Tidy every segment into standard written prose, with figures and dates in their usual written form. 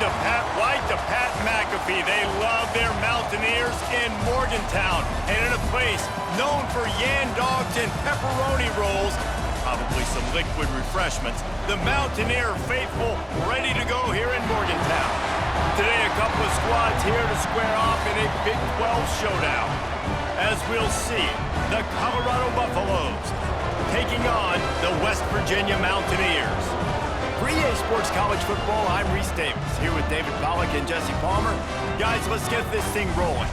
White to Pat McAfee. They love their Mountaineers in Morgantown. And in a place known for yan dogs and pepperoni rolls, probably some liquid refreshments, the Mountaineer faithful ready to go here in Morgantown. Today, a couple of squads here to square off in a Big 12 showdown. As we'll see, the Colorado Buffaloes taking on the West Virginia Mountaineers. For EA Sports College Football, I'm Reese Davis, here with David Pollack and Jesse Palmer. Guys, let's get this thing rolling.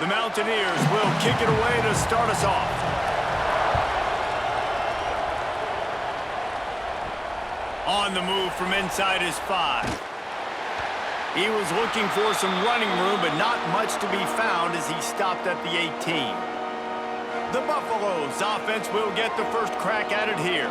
The Mountaineers will kick it away to start us off. On the move from inside his 5. He was looking for some running room, but not much to be found as he stopped at the 18. The Buffaloes offense will get the first crack at it here.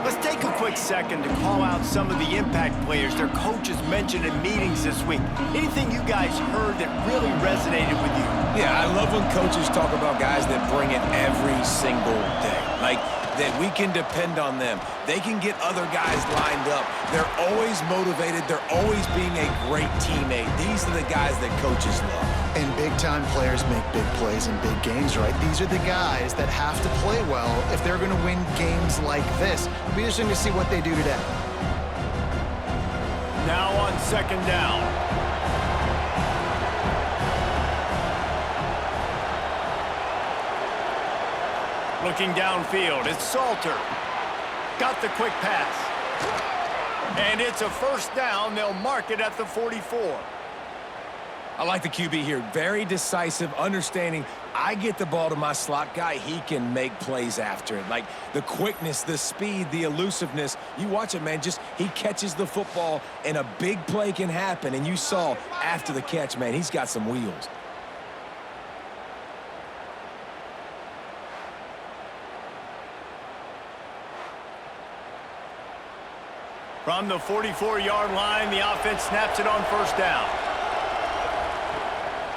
Let's take a quick second to call out some of the impact players their coaches mentioned in meetings this week. Anything you guys heard that really resonated with you? Yeah, I love when coaches talk about guys that bring it every single day. Like, that we can depend on them. They can get other guys lined up. They're always motivated. They're always being a great teammate. These are the guys that coaches love. And big-time players make big plays in big games, right? These are the guys that have to play well if they're going to win games like this. It'll be interesting to see what they do today. Now on second down. Looking downfield, it's Salter. Got the quick pass. And it's a first down. They'll mark it at the 44. I like the QB here. Very decisive, understanding I get the ball to my slot guy, he can make plays after it. Like the quickness, the speed, the elusiveness. You watch it, man, just he catches the football and a big play can happen. And you saw after the catch, man, he's got some wheels. From the 44-yard line, the offense snaps it on first down.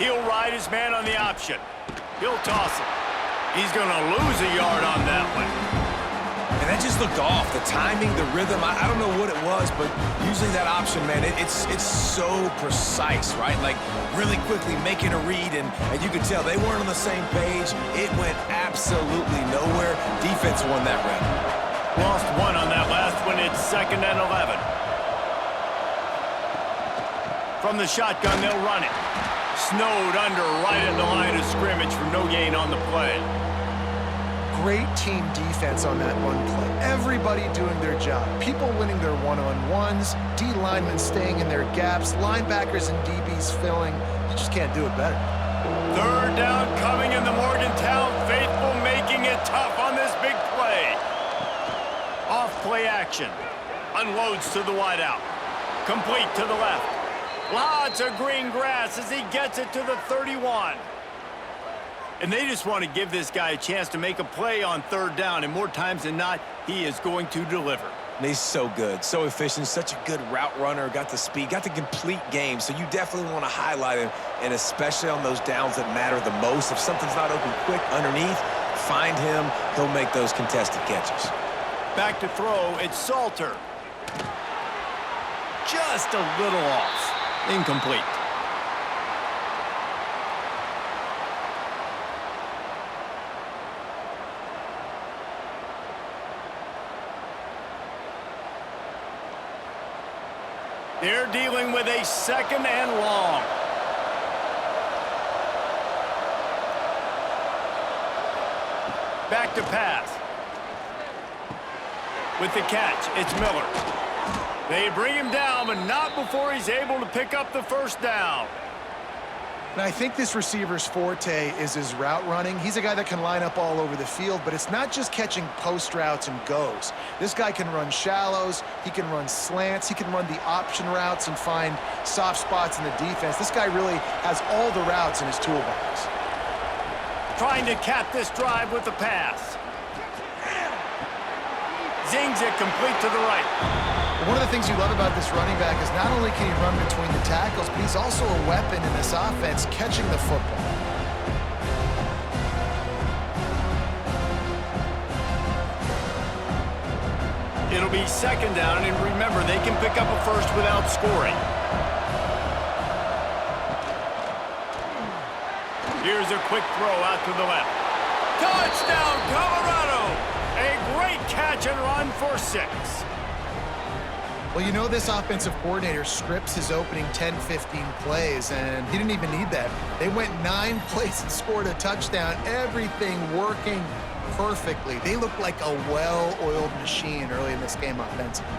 He'll ride his man on the option. He'll toss it. He's going to lose a yard on that one. And that just looked off. The timing, the rhythm, I don't know what it was, but usually that option, man, it's so precise, right? Like really quickly making a read, and you could tell they weren't on the same page. It went absolutely nowhere. Defense won that round. Lost one on that last one. It's 2nd and 11. From the shotgun, they'll run it. Snowed under right at the line of scrimmage for no gain on the play. Great team defense on that run play. Everybody doing their job. People winning their one-on-ones, D linemen staying in their gaps, linebackers and DBs filling. You just can't do it better. Third down coming in the Morgantown faithful, making it tough on this big play. Off-play action. Unloads to the wideout. Complete to the left. Lots of green grass as he gets it to the 31. And they just want to give this guy a chance to make a play on third down, and more times than not, he is going to deliver. And he's so good, so efficient, such a good route runner, got the speed, got the complete game, so you definitely want to highlight him, and especially on those downs that matter the most. If something's not open quick underneath, find him, he'll make those contested catches. Back to throw, it's Salter. Just a little off. Incomplete. They're dealing with a 2nd and long. Back to pass. With the catch, it's Miller. They bring him down, but not before he's able to pick up the first down. And I think this receiver's forte is his route running. He's a guy that can line up all over the field, but it's not just catching post routes and goes. This guy can run shallows, he can run slants, he can run the option routes and find soft spots in the defense. This guy really has all the routes in his toolbox. Trying to cap this drive with the pass. Zings it complete to the right. One of the things you love about this running back is not only can he run between the tackles, but he's also a weapon in this offense catching the football. It'll be second down, and remember, they can pick up a first without scoring. Here's a quick throw out to the left. Touchdown, Colorado! A great catch and run for 6. Well, you know this offensive coordinator scripts his opening 10-15 plays, and he didn't even need that. They went 9 plays and scored a touchdown, everything working perfectly. They looked like a well-oiled machine early in this game offensively.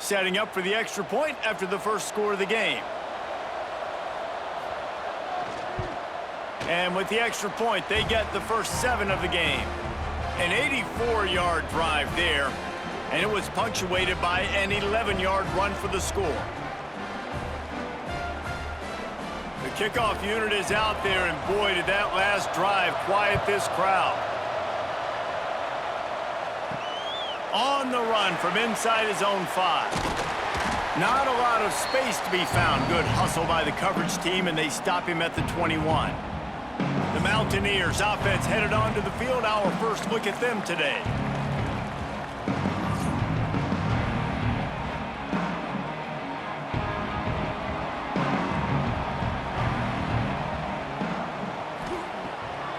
Setting up for the extra point after the first score of the game. And with the extra point, they get the first 7 of the game. An 84-yard drive there, and it was punctuated by an 11-yard run for the score. The kickoff unit is out there, and boy, did that last drive quiet this crowd. On the run from inside his own 5. Not a lot of space to be found. Good hustle by the coverage team, and they stop him at the 21. The Mountaineers offense headed onto the field. Our first look at them today.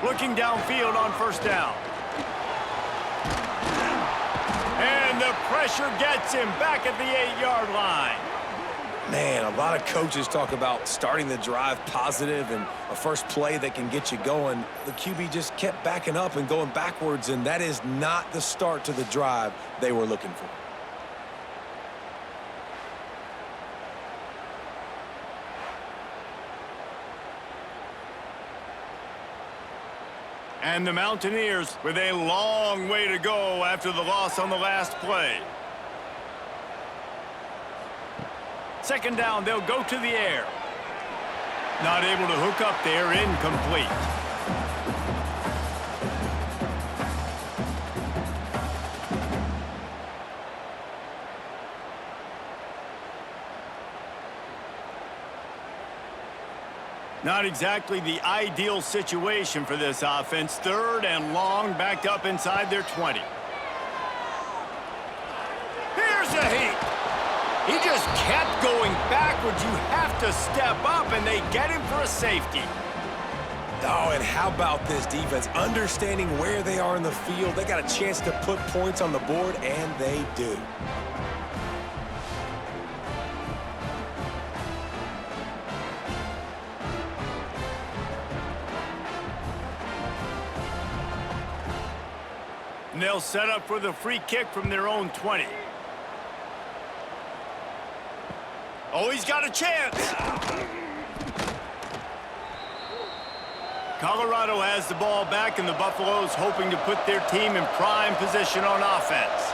Looking downfield on first down. And the pressure gets him back at the 8-yard line. Man, a lot of coaches talk about starting the drive positive and a first play that can get you going. The QB just kept backing up and going backwards, and that is not the start to the drive they were looking for. And the Mountaineers with a long way to go after the loss on the last play. Second down, they'll go to the air. Not able to hook up there, incomplete. Not exactly the ideal situation for this offense. Third and long, backed up inside their 20. Here's a heat. He just kept going backwards. You have to step up, and they get him for a safety. Oh, and how about this defense? Understanding where they are in the field. They got a chance to put points on the board, and they do. And they'll set up for the free kick from their own 20. Oh, he's got a chance. Colorado has the ball back, and the Buffaloes hoping to put their team in prime position on offense.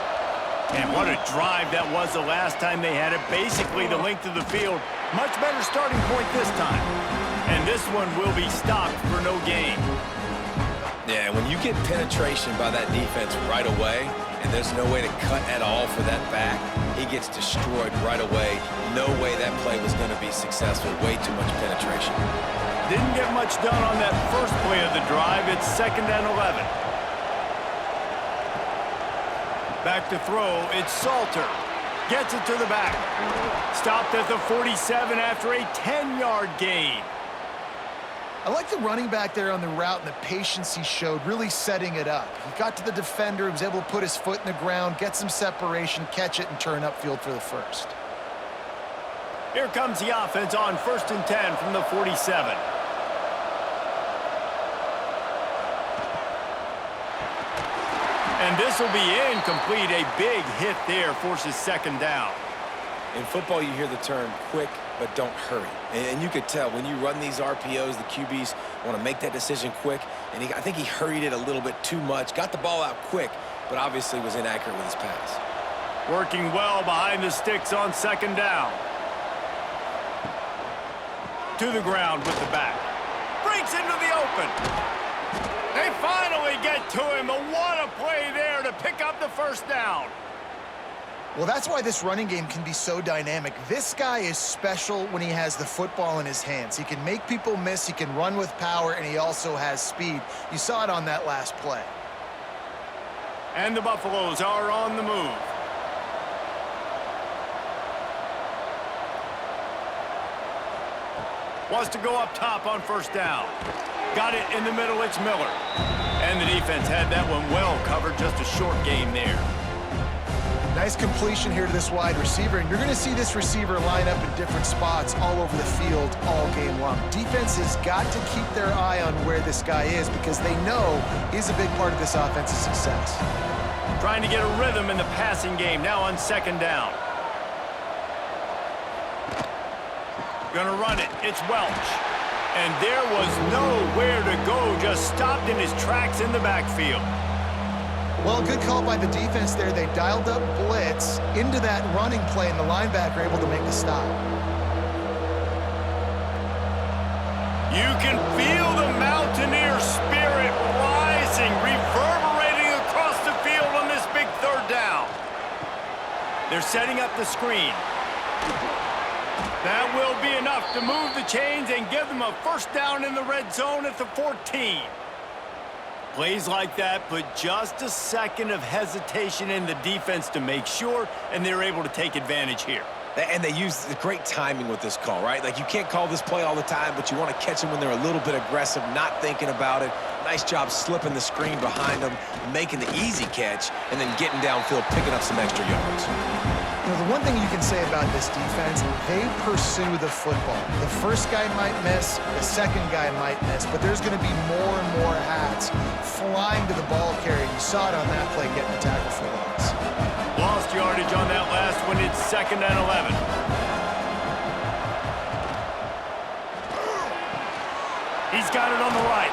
And what a drive that was the last time they had it. Basically the length of the field. Much better starting point this time. And this one will be stopped for no gain. Yeah, when you get penetration by that defense right away, and there's no way to cut at all for that back, he gets destroyed right away. No way that play was going to be successful. Way too much penetration. Didn't get much done on that first play of the drive. It's second and 11. Back to throw. It's Salter. Gets it to the back. Stopped at the 47 after a 10-yard gain. I like the running back there on the route and the patience he showed, really setting it up. He got to the defender, he was able to put his foot in the ground, get some separation, catch it, and turn upfield for the first. Here comes the offense on 1st and 10 from the 47. And this will be incomplete. A big hit there forces second down. In football, you hear the term quick, but don't hurry. And you could tell when you run these RPOs, the QBs want to make that decision quick. And I think he hurried it a little bit too much. Got the ball out quick, but obviously was inaccurate with his pass. Working well behind the sticks on second down. To the ground with the back. Breaks into the open. They finally get to him. What a play there to pick up the first down. Well, that's why this running game can be so dynamic. This guy is special when he has the football in his hands. He can make people miss, he can run with power, and he also has speed. You saw it on that last play. And the Buffaloes are on the move. Wants to go up top on first down. Got it in the middle, it's Miller. And the defense had that one well covered, just a short game there. Nice completion here to this wide receiver, and you're going to see this receiver line up in different spots all over the field all game long. Defense has got to keep their eye on where this guy is because they know he's a big part of this offense's success. Trying to get a rhythm in the passing game, now on second down. Gonna run it, it's Welch. And there was nowhere to go, just stopped in his tracks in the backfield. Well, good call by the defense there. They dialed up blitz into that running play, and the linebacker able to make the stop. You can feel the Mountaineer spirit rising, reverberating across the field on this big third down. They're setting up the screen. That will be enough to move the chains and give them a first down in the red zone at the 14. Plays like that put just a second of hesitation in the defense to make sure, and they're able to take advantage here. And they use the great timing with this call, right? Like, you can't call this play all the time, but you want to catch them when they're a little bit aggressive, not thinking about it. Nice job slipping the screen behind them, making the easy catch, and then getting downfield, picking up some extra yards. You know, the one thing you can say about this defense, they pursue the football. The first guy might miss, the second guy might miss, but there's going to be more and more hats flying to the ball carrier. You saw it on that play, getting the tackle for loss. Lost yardage on that last one. It's 2nd and 11. He's got it on the right.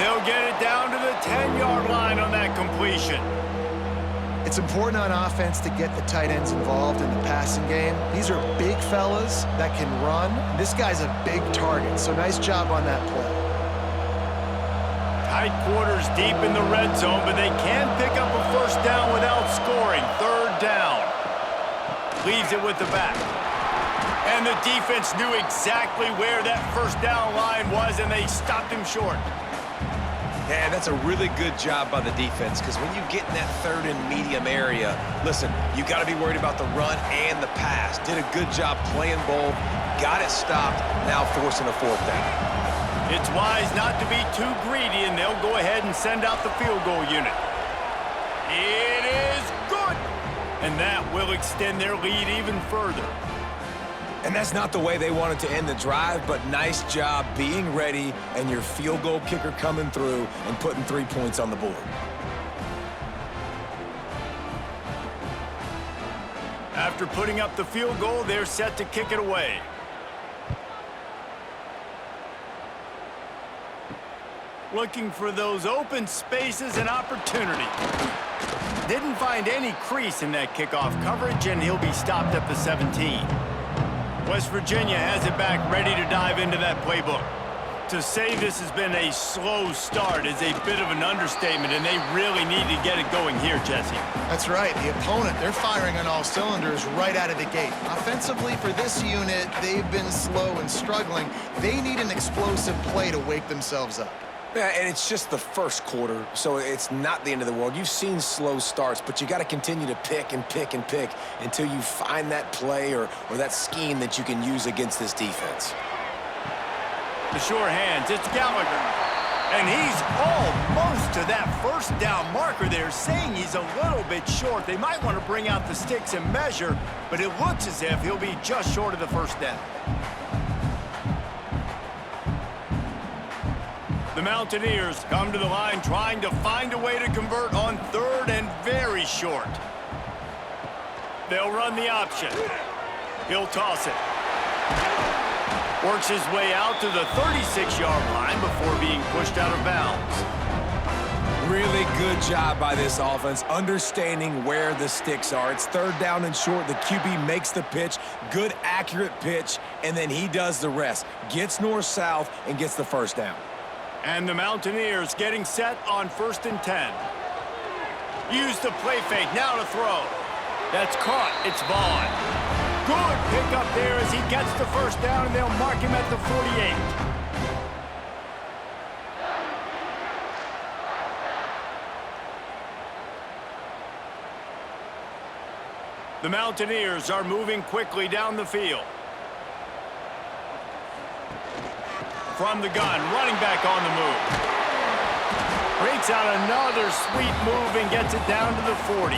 They'll get it down to the 10-yard line on that completion. It's important on offense to get the tight ends involved in the passing game. These are big fellas that can run. This guy's a big target, so nice job on that play. Tight quarters deep in the red zone, but they can pick up a first down without scoring. Third down. Leaves it with the back. And the defense knew exactly where that first down line was, and they stopped him short. Yeah, that's a really good job by the defense because when you get in that third and medium area, listen, you got to be worried about the run and the pass. Did a good job playing both, got it stopped, now forcing a fourth down. It's wise not to be too greedy, and they'll go ahead and send out the field goal unit. It is good, and that will extend their lead even further. And that's not the way they wanted to end the drive, but nice job being ready and your field goal kicker coming through and putting 3 points on the board. After putting up the field goal, they're set to kick it away. Looking for those open spaces and opportunity. Didn't find any crease in that kickoff coverage, and he'll be stopped at the 17. West Virginia has it back, ready to dive into that playbook. To say this has been a slow start is a bit of an understatement, and they really need to get it going here, Jesse. That's right. The opponent, they're firing on all cylinders right out of the gate. Offensively, for this unit, they've been slow and struggling. They need an explosive play to wake themselves up. Yeah, and it's just the first quarter, so it's not the end of the world. You've seen slow starts, but you got to continue to pick and pick and pick until you find that play or that scheme that you can use against this defense. The sure hands, it's Gallagher. And he's almost to that first down marker there, saying he's a little bit short. They might want to bring out the sticks and measure, but it looks as if he'll be just short of the first down. The Mountaineers come to the line trying to find a way to convert on third and very short. They'll run the option. He'll toss it. Works his way out to the 36-yard line before being pushed out of bounds. Really good job by this offense, understanding where the sticks are. It's third down and short. The QB makes the pitch, good, accurate pitch, and then he does the rest. Gets north-south and gets the first down. And the Mountaineers getting set on 1st and 10. Use the play fake, now to throw. That's caught, it's Vaughn. Good pickup there as he gets the first down, and they'll mark him at the 48. The Mountaineers are moving quickly down the field. From the gun, running back on the move. Breaks out another sweet move and gets it down to the 40.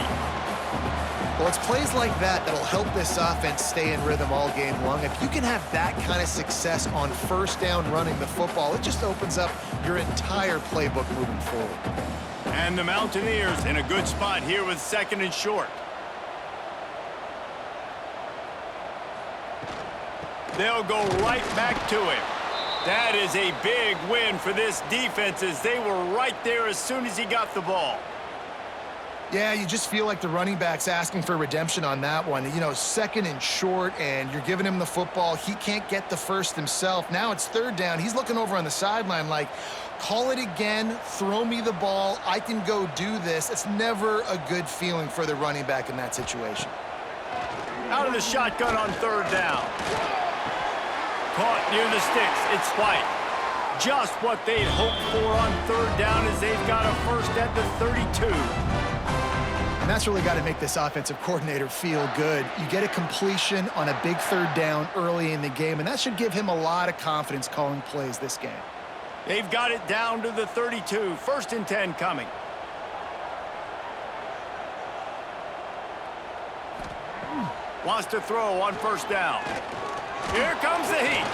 Well, it's plays like that that'll help this offense stay in rhythm all game long. If you can have that kind of success on first down running the football, it just opens up your entire playbook moving forward. And the Mountaineers in a good spot here with 2nd and short. They'll go right back to him. That is a big win for this defense as they were right there as soon as he got the ball. Yeah, you just feel like the running back's asking for redemption on that one. You know, 2nd and short, and you're giving him the football. He can't get the first himself. Now it's 3rd down. He's looking over on the sideline like, call it again, throw me the ball, I can go do this. It's never a good feeling for the running back in that situation. Out of the shotgun on 3rd down. Caught near the sticks. It's White. Just what they'd hoped for on 3rd down as they've got a first at the 32. And that's really got to make this offensive coordinator feel good. You get a completion on a big 3rd down early in the game, and that should give him a lot of confidence calling plays this game. They've got it down to the 32. 1st and 10 coming. Wants to throw on 1st down. Here comes the heat.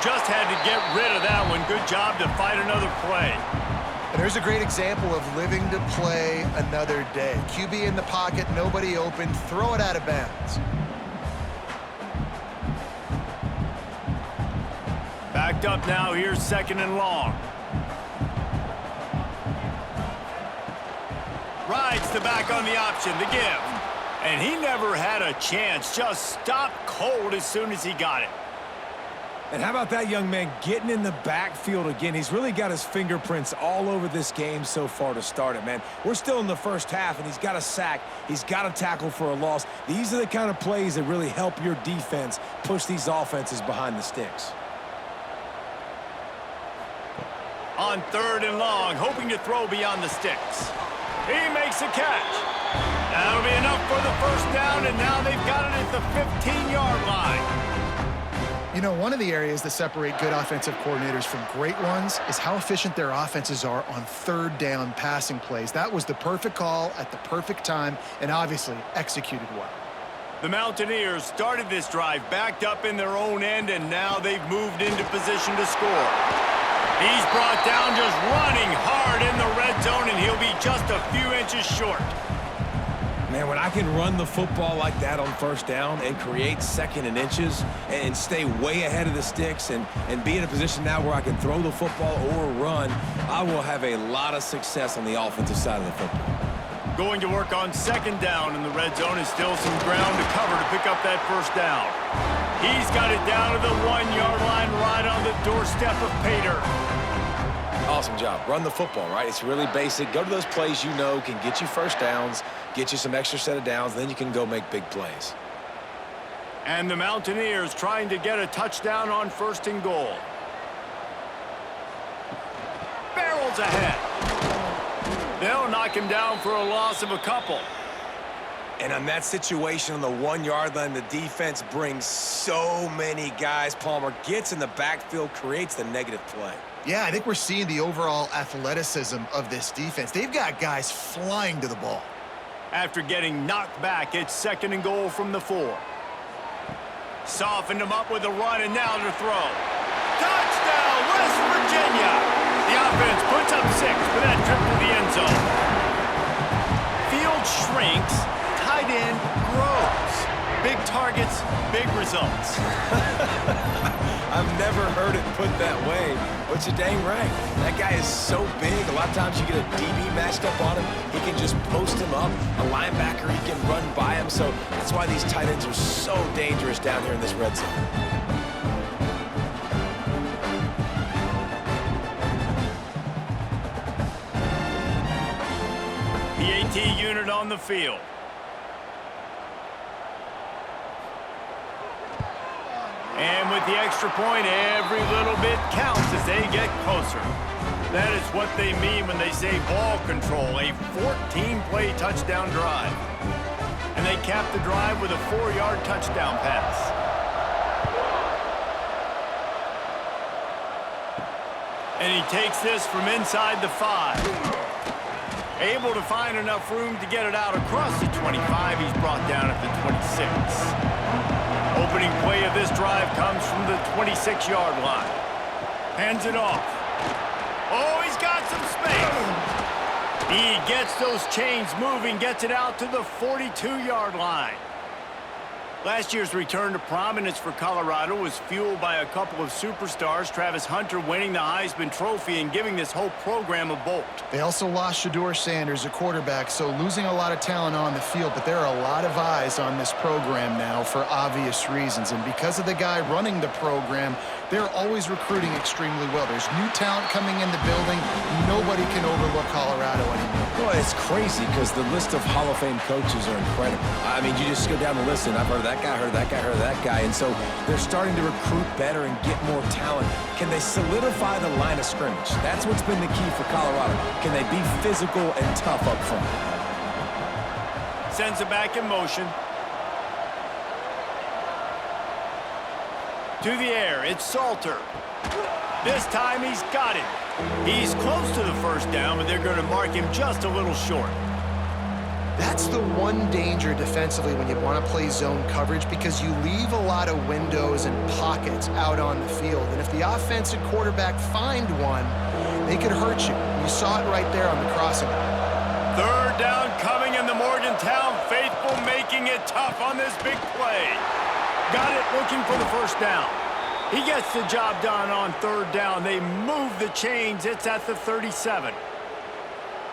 Just had to get rid of that one. Good job to fight another play. And there's a great example of living to play another day. QB in the pocket, nobody open, throw it out of bounds. Backed up now, here's 2nd and long. Rides the back on the option, the give. And he never had a chance, just stopped cold as soon as he got it. And how about that young man getting in the backfield again? He's really got his fingerprints all over this game so far to start it, man. We're still in the first half, and he's got a sack. He's got a tackle for a loss. These are the kind of plays that really help your defense push these offenses behind the sticks. On 3rd and long, hoping to throw beyond the sticks. He makes a catch. That'll be enough for the first down, and now they've got it at the 15-yard line. You know, one of the areas that separate good offensive coordinators from great ones is how efficient their offenses are on 3rd down passing plays. That was the perfect call at the perfect time and obviously executed well. The Mountaineers started this drive backed up in their own end, and now they've moved into position to score. He's brought down just running hard in the red zone, and he'll be just a few inches short. Man, when I can run the football like that on 1st down and create 2nd and inches and stay way ahead of the sticks and be in a position now where I can throw the football or run, I will have a lot of success on the offensive side of the football. Going to work on 2nd down in the red zone, and still some ground to cover to pick up that first down. He's got it down to the 1-yard line right on the doorstep of Pater. Awesome job. Run the football, right? It's really basic. Go to those plays you know can get you first downs, get you some extra set of downs, then you can go make big plays. And the Mountaineers trying to get a touchdown on 1st and goal. Barrels ahead. They'll knock him down for a loss of a couple. And on that situation on the 1-yard line, the defense brings so many guys. Palmer gets in the backfield, creates the negative play. Yeah, I think we're seeing the overall athleticism of this defense. They've got guys flying to the ball. After getting knocked back, it's 2nd and goal from the 4. Softened him up with a run, and now to throw. Touchdown, West Virginia! The offense puts up 6 for that trip to the end zone. Field shrinks, tight end grows. Big targets, big results. I've never heard it put that way, but you're dang right. That guy is so big. A lot of times you get a DB matched up on him. He can just post him up. A linebacker, he can run by him. So that's why these tight ends are so dangerous down here in this red zone. PAT unit on the field. And with the extra point, every little bit counts as they get closer. That is what they mean when they say ball control, a 14-play touchdown drive. And they cap the drive with a 4-yard touchdown pass. And he takes this from inside the 5. Able to find enough room to get it out across the 25. He's brought down at the 26. Opening play of this drive comes from the 26-yard line. Hands it off. Oh, he's got some space. He gets those chains moving, gets it out to the 42-yard line. Last year's return to prominence for Colorado was fueled by a couple of superstars, Travis Hunter winning the Heisman Trophy and giving this whole program a bolt. They also lost Shedeur Sanders, a quarterback, so losing a lot of talent on the field, but there are a lot of eyes on this program now for obvious reasons. And because of the guy running the program, they're always recruiting extremely well. There's new talent coming in the building. Nobody can overlook Colorado anymore. Well, it's crazy because the list of Hall of Fame coaches are incredible. I mean, you just go down the list, and I've heard that guy, heard that guy, heard that guy. And so they're starting to recruit better and get more talent. Can they solidify the line of scrimmage? That's what's been the key for Colorado. Can they be physical and tough up front? Sends it back in motion. To the air, it's Salter. This time he's got it. He's close to the first down, but they're going to mark him just a little short. That's the one danger defensively when you want to play zone coverage, because you leave a lot of windows and pockets out on the field. And if the offensive quarterback find one, they could hurt you. You saw it right there on the crossing. Third down coming, in the Morgantown faithful making it tough on this big play. Got it, looking for the first down. He gets the job done on third down. They move the chains. It's at the 37.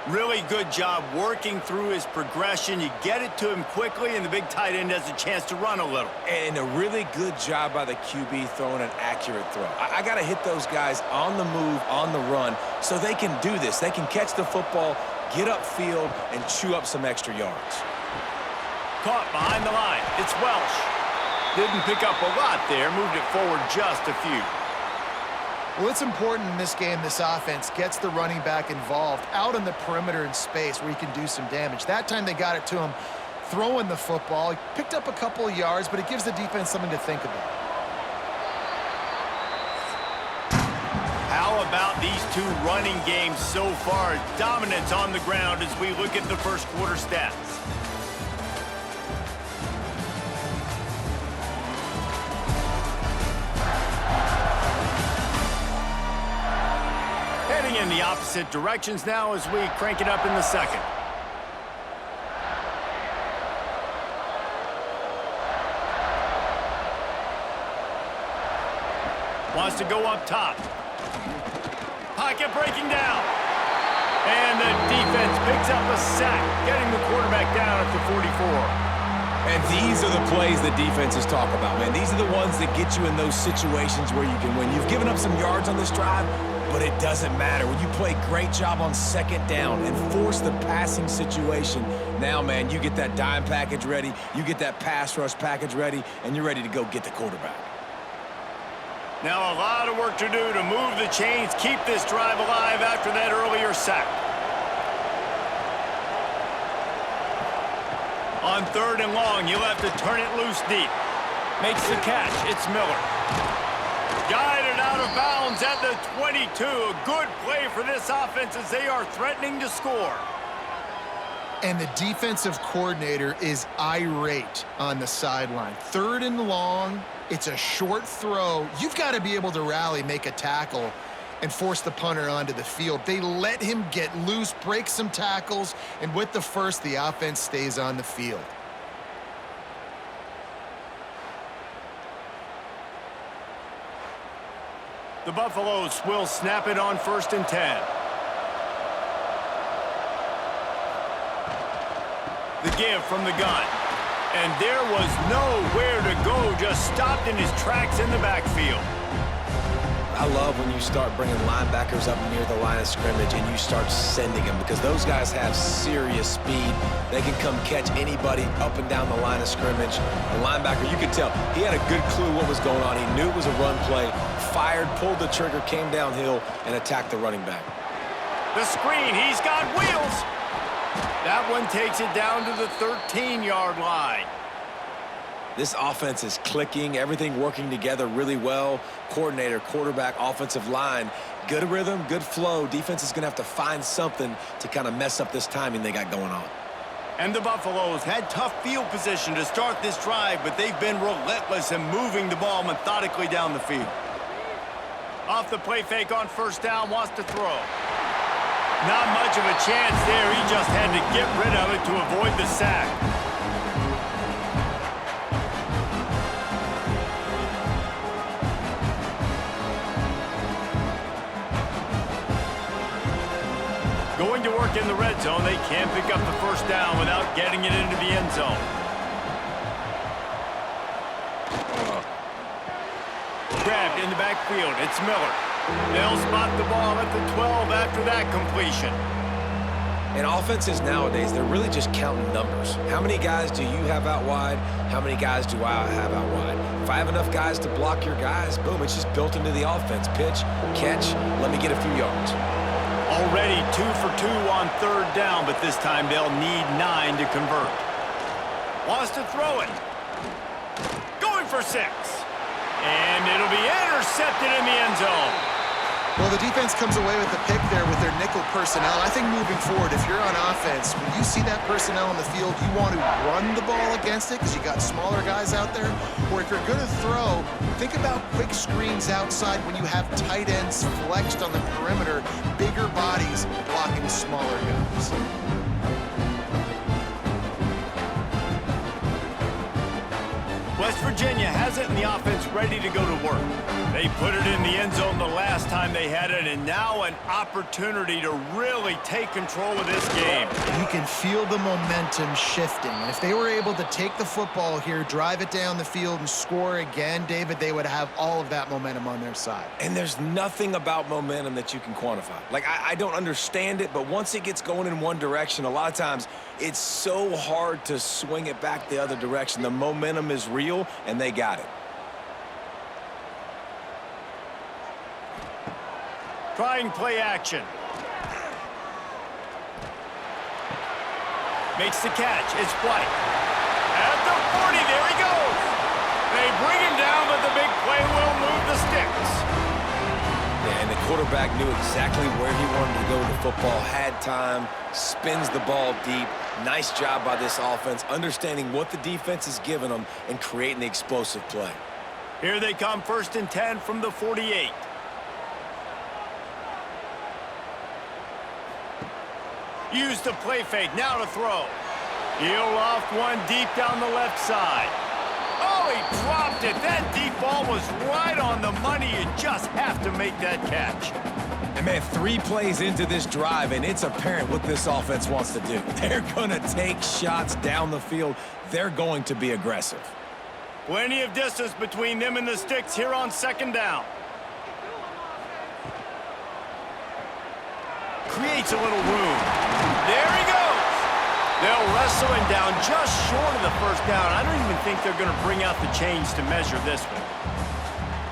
Really good job working through his progression. You get it to him quickly, and the big tight end has a chance to run a little. And a really good job by the QB throwing an accurate throw. I got to hit those guys on the move, on the run, so they can do this. They can catch the football, get upfield, and chew up some extra yards. Caught behind the line. It's Welsh. Didn't pick up a lot there. Moved it forward just a few. Well, it's important in this game this offense gets the running back involved out on the perimeter in space where he can do some damage. That time they got it to him throwing the football. He picked up a couple of yards, but it gives the defense something to think about. How about these two running games so far? Dominance on the ground as we look at the first quarter stats. In the opposite directions now as we crank it up in the second. Wants to go up top. Pocket breaking down. And the defense picks up a sack, getting the quarterback down at the 44. And these are the plays that defenses talk about, man. These are the ones that get you in those situations where you can win. You've given up some yards on this drive, but it doesn't matter. When you play great job on second down and force the passing situation, now, man, you get that dime package ready, you get that pass rush package ready, and you're ready to go get the quarterback. Now a lot of work to do to move the chains, keep this drive alive after that earlier sack. On third and long, you'll have to turn it loose deep. Makes the catch. It's Miller. Guided out of bounds at the 22. A good play for this offense as they are threatening to score. And the defensive coordinator is irate on the sideline. Third and long, it's a short throw. You've got to be able to rally, make a tackle, and force the punter onto the field. They let him get loose, break some tackles, and with the first, the offense stays on the field. The Buffaloes will snap it on 1st and 10. The give from the gun. And there was nowhere to go, just stopped in his tracks in the backfield. I love when you start bringing linebackers up near the line of scrimmage and you start sending them, because those guys have serious speed. They can come catch anybody up and down the line of scrimmage. The linebacker, you could tell, he had a good clue what was going on. He knew it was a run play, fired, pulled the trigger, came downhill, and attacked the running back. The screen, he's got wheels. That one takes it down to the 13-yard line. This offense is clicking, everything working together really well. Coordinator, quarterback, offensive line, good rhythm, good flow. Defense is going to have to find something to kind of mess up this timing they got going on. And the Buffaloes had tough field position to start this drive, but they've been relentless in moving the ball methodically down the field. Off the play fake on first down, wants to throw. Not much of a chance there. He just had to get rid of it to avoid the sack. Going to work in the red zone. They can't pick up the first down without getting it into the end zone. Grabbed in the backfield. It's Miller. They'll spot the ball at the 12 after that completion. And offenses nowadays, they're really just counting numbers. How many guys do you have out wide? How many guys do I have out wide? If I have enough guys to block your guys, boom, it's just built into the offense. Pitch, catch, let me get a few yards. Already 2 for 2 on third down, but this time they'll need 9 to convert. Wants to throw it. Going for 6. And it'll be intercepted in the end zone. Well, the defense comes away with the pick there with their nickel personnel. I think moving forward, if you're on offense, when you see that personnel on the field, you want to run the ball against it because you got smaller guys out there. Or if you're going to throw, think about quick screens outside when you have tight ends flexed on the perimeter, bigger bodies blocking smaller guys. West Virginia has it in the offense ready to go to work. They put it in the end zone the last time they had it, and now an opportunity to really take control of this game. You can feel the momentum shifting. And if they were able to take the football here, drive it down the field, and score again, David, they would have all of that momentum on their side. And there's nothing about momentum that you can quantify. Like, I don't understand it, but once it gets going in one direction, a lot of times it's so hard to swing it back the other direction. The momentum is real, and they got it. Trying play action. Makes the catch. It's White. At the 40, there he goes. They bring him down, but the big play will move the sticks. Yeah, and the quarterback knew exactly where he wanted to go with the football, had time, spins the ball deep. Nice job by this offense, understanding what the defense is giving them and creating the explosive play. Here they come, 1st and 10 from the 48. Use the play fake, now to throw. He'll loft one deep down the left side. Oh, he dropped it. That deep ball was right on the money. You just have to make that catch. And man, 3 plays into this drive, and it's apparent what this offense wants to do. They're going to take shots down the field. They're going to be aggressive. Plenty of distance between them and the sticks here on 2nd down. Creates a little room. There he goes. They'll wrestle him down just short of the first down. I don't even think they're going to bring out the chains to measure this one.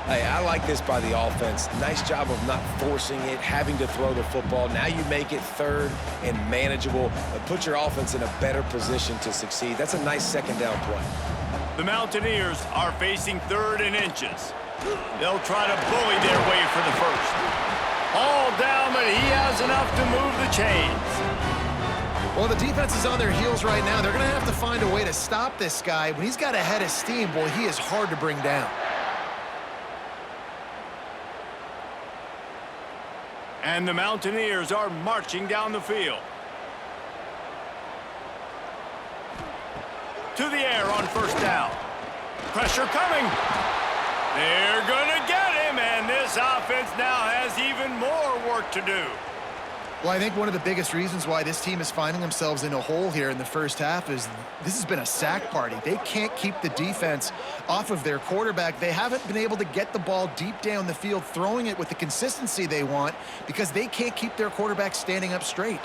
Hey, I like this by the offense. Nice job of not forcing it, having to throw the football. Now you make it 3rd and manageable. Put your offense in a better position to succeed. That's a nice 2nd down play. The Mountaineers are facing 3rd and inches. They'll try to bully their way for the first. All down, but he has enough to move the chains. Well, the defense is on their heels right now. They're going to have to find a way to stop this guy. When he's got a head of steam, boy, he is hard to bring down. And the Mountaineers are marching down the field. To the air on 1st down. Pressure coming. They're going to get him, and this offense now has even more work to do. Well, I think one of the biggest reasons why this team is finding themselves in a hole here in the first half is this has been a sack party. They can't keep the defense off of their quarterback. They haven't been able to get the ball deep down the field, throwing it with the consistency they want because they can't keep their quarterback standing up straight.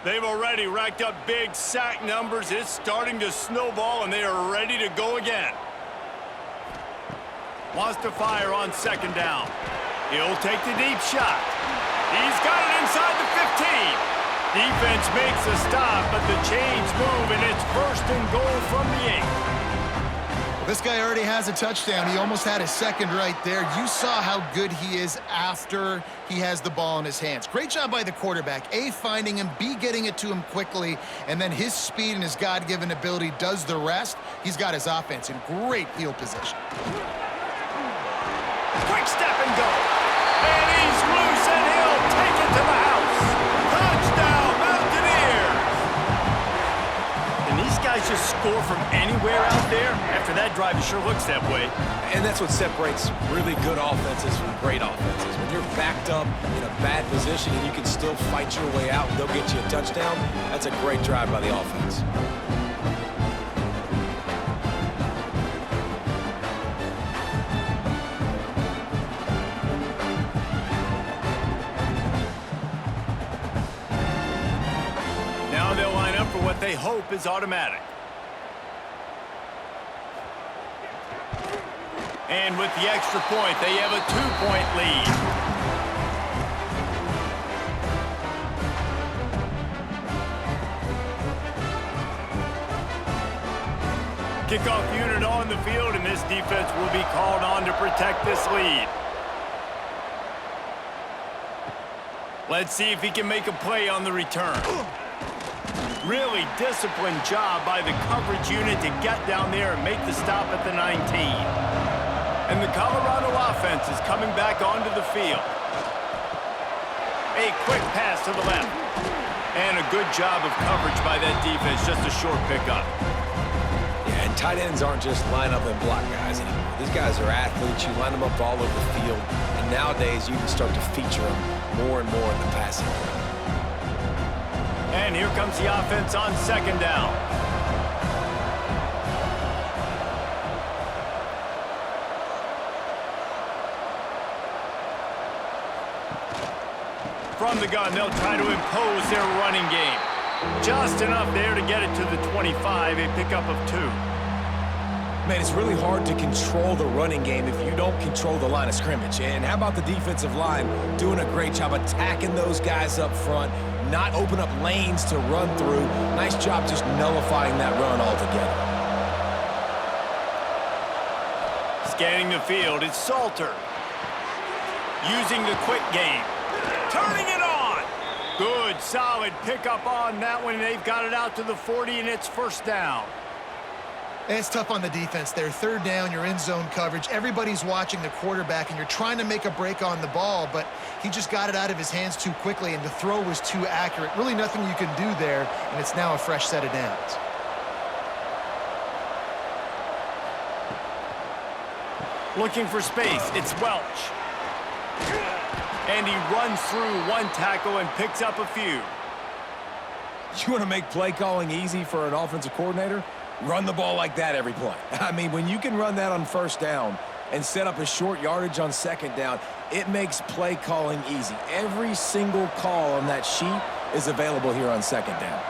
They've already racked up big sack numbers. It's starting to snowball, and they are ready to go again. Wants to fire on second down. He'll take the deep shot. He's got it inside the 15. Defense makes a stop, but the chains move, and it's first and goal from the 8. Well, this guy already has a touchdown. He almost had his second right there. You saw how good he is after he has the ball in his hands. Great job by the quarterback. A, finding him, B, getting it to him quickly, and then his speed and his God-given ability does the rest. He's got his offense in great field position. Quick step and go. And he's loose, and he'll take it to the house. Touchdown, Mountaineers! Can these guys just score from anywhere out there? After that drive, it sure looks that way. And that's what separates really good offenses from great offenses. When you're backed up in a bad position and you can still fight your way out and they'll get you a touchdown, that's a great drive by the offense. They hope is automatic. And with the extra point, they have a 2-point lead. Kickoff unit on the field, and this defense will be called on to protect this lead. Let's see if he can make a play on the return. Really disciplined job by the coverage unit to get down there and make the stop at the 19. And the Colorado offense is coming back onto the field. A quick pass to the left. And a good job of coverage by that defense, just a short pickup. Yeah, and tight ends aren't just line up and block guys anymore. These guys are athletes. You line them up all over the field. And nowadays, you can start to feature them more and more in the passing game. And here comes the offense on second down. From the gun, they'll try to impose their running game. Just enough there to get it to the 25, a pickup of 2. Man, it's really hard to control the running game if you don't control the line of scrimmage. And how about the defensive line doing a great job attacking those guys up front, not open up lanes to run through. Nice job just nullifying that run altogether. Scanning the field, it's Salter. Using the quick game. Turning it on! Good, solid pickup on that one. They've got it out to the 40, and it's first down. It's tough on the defense there. Third down, you're in zone coverage. Everybody's watching the quarterback, and you're trying to make a break on the ball, but he just got it out of his hands too quickly, and the throw was too accurate. Really nothing you can do there, and it's now a fresh set of downs. Looking for space, it's Welch. And he runs through one tackle and picks up a few. You want to make play calling easy for an offensive coordinator? Run the ball like that every play. I mean, when you can run that on first down and set up a short yardage on second down, it makes play calling easy. Every single call on that sheet is available here on second down.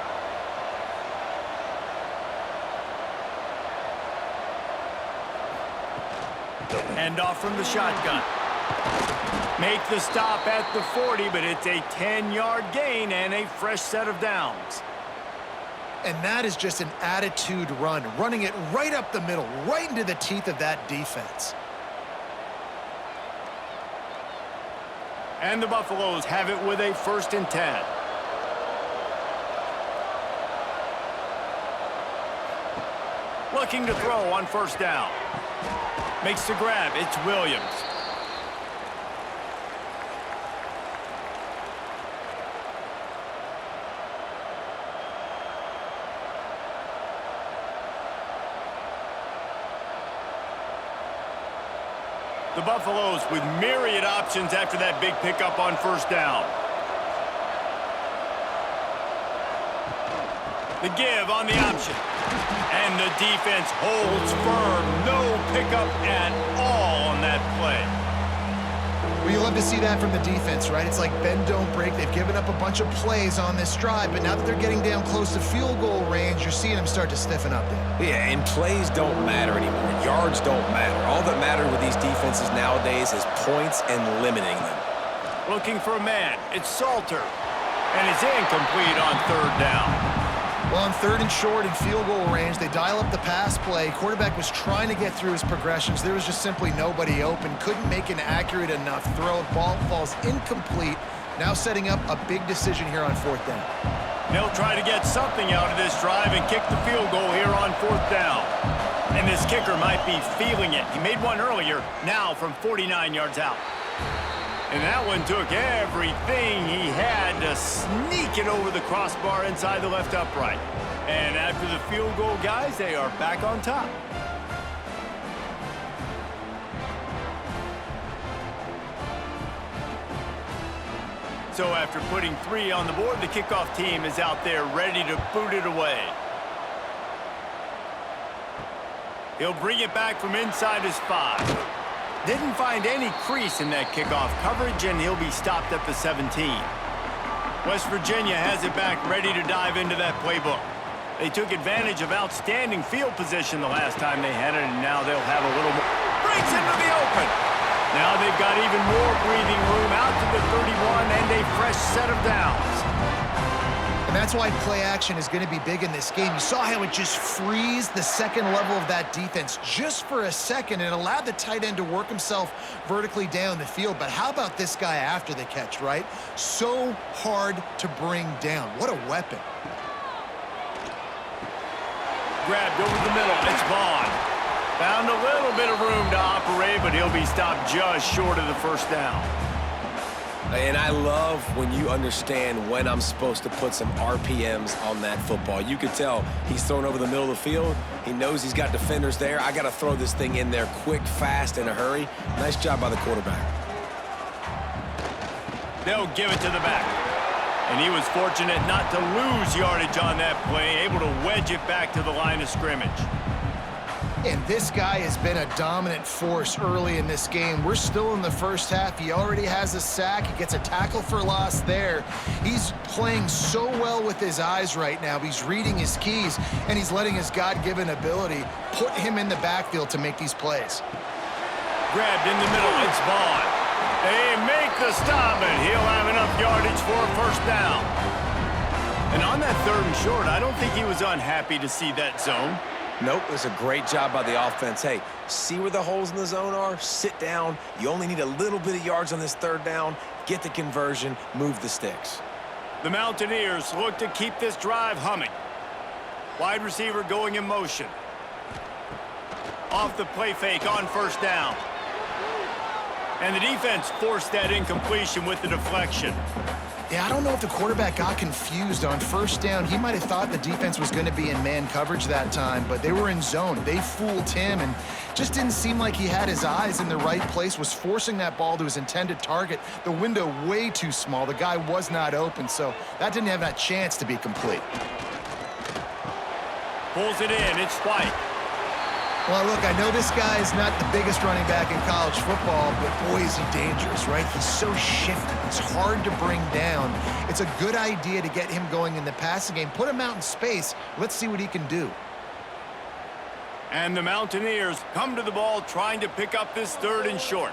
Hand off from the shotgun. Make the stop at the 40, but it's a 10-yard gain and a fresh set of downs. And that is just an attitude run, running it right up the middle, right into the teeth of that defense. And the Buffaloes have it with a 1st and 10. Looking to throw on first down. Makes the grab. It's Williams. The Buffaloes with myriad options after that big pickup on first down. The give on the option. And the defense holds firm. No pickup at all on that play. Well, you love to see that from the defense, right? It's like bend, don't break. They've given up a bunch of plays on this drive, but now that they're getting down close to field goal range, you're seeing them start to stiffen up there. Yeah, and plays don't matter anymore. Yards don't matter. All that matters with these defenses nowadays is points and limiting them. Looking for a man. It's Salter. And it's incomplete on third down. Well, on third and short and field goal range, they dial up the pass play. Quarterback was trying to get through his progressions. There was just simply nobody open. Couldn't make an accurate enough throw. Ball falls incomplete. Now setting up a big decision here on fourth down. They'll try to get something out of this drive and kick the field goal here on fourth down. And this kicker might be feeling it. He made one earlier, now from 49 yards out. And that one took everything he had to sneak it over the crossbar inside the left upright. And after the field goal, guys, they are back on top. So after putting 3 on the board, the kickoff team is out there ready to boot it away. He'll bring it back from inside his 5. Didn't find any crease in that kickoff coverage, and he'll be stopped at the 17. West Virginia has it back ready to dive into that playbook. They took advantage of outstanding field position the last time they had it, and now they'll have a little more. Breaks into the open. Now they've got even more breathing room out to the 31 and a fresh set of downs. And that's why play action is going to be big in this game. You saw how it just freezed the second level of that defense just for a second and allowed the tight end to work himself vertically down the field. But how about this guy after the catch, right? So hard to bring down. What a weapon. Grabbed over the middle. It's Vaughn. Found a little bit of room to operate, but he'll be stopped just short of the first down. And I love when you understand when I'm supposed to put some RPMs on that football. You could tell he's thrown over the middle of the field. He knows he's got defenders there. I got to throw this thing in there quick, fast, in a hurry. Nice job by the quarterback. They'll give it to the back. And he was fortunate not to lose yardage on that play, able to wedge it back to the line of scrimmage. And this guy has been a dominant force early in this game. We're still in the first half. He already has a sack. He gets a tackle for loss there. He's playing so well with his eyes right now. He's reading his keys, and he's letting his God-given ability put him in the backfield to make these plays. Grabbed in the middle. It's Vaughn. They make the stop, and he'll have enough yardage for a first down. And on that third and short, I don't think he was unhappy to see that zone. Nope, it was a great job by the offense. Hey, see where the holes in the zone are? Sit down. You only need a little bit of yards on this third down. Get the conversion. Move the sticks. The Mountaineers look to keep this drive humming. Wide receiver going in motion. Off the play fake on first down. And the defense forced that incompletion with the deflection. Yeah, I don't know if the quarterback got confused on first down. He might have thought the defense was going to be in man coverage that time, but they were in zone. They fooled him and just didn't seem like he had his eyes in the right place, was forcing that ball to his intended target. The window way too small. The guy was not open, so that didn't have that chance to be complete. Pulls it in. It's White. Well, look, I know this guy is not the biggest running back in college football, but boy, is he dangerous, right? He's so shifty. It's hard to bring down. It's a good idea to get him going in the passing game. Put him out in space. Let's see what he can do. And the Mountaineers come to the ball trying to pick up this third and short.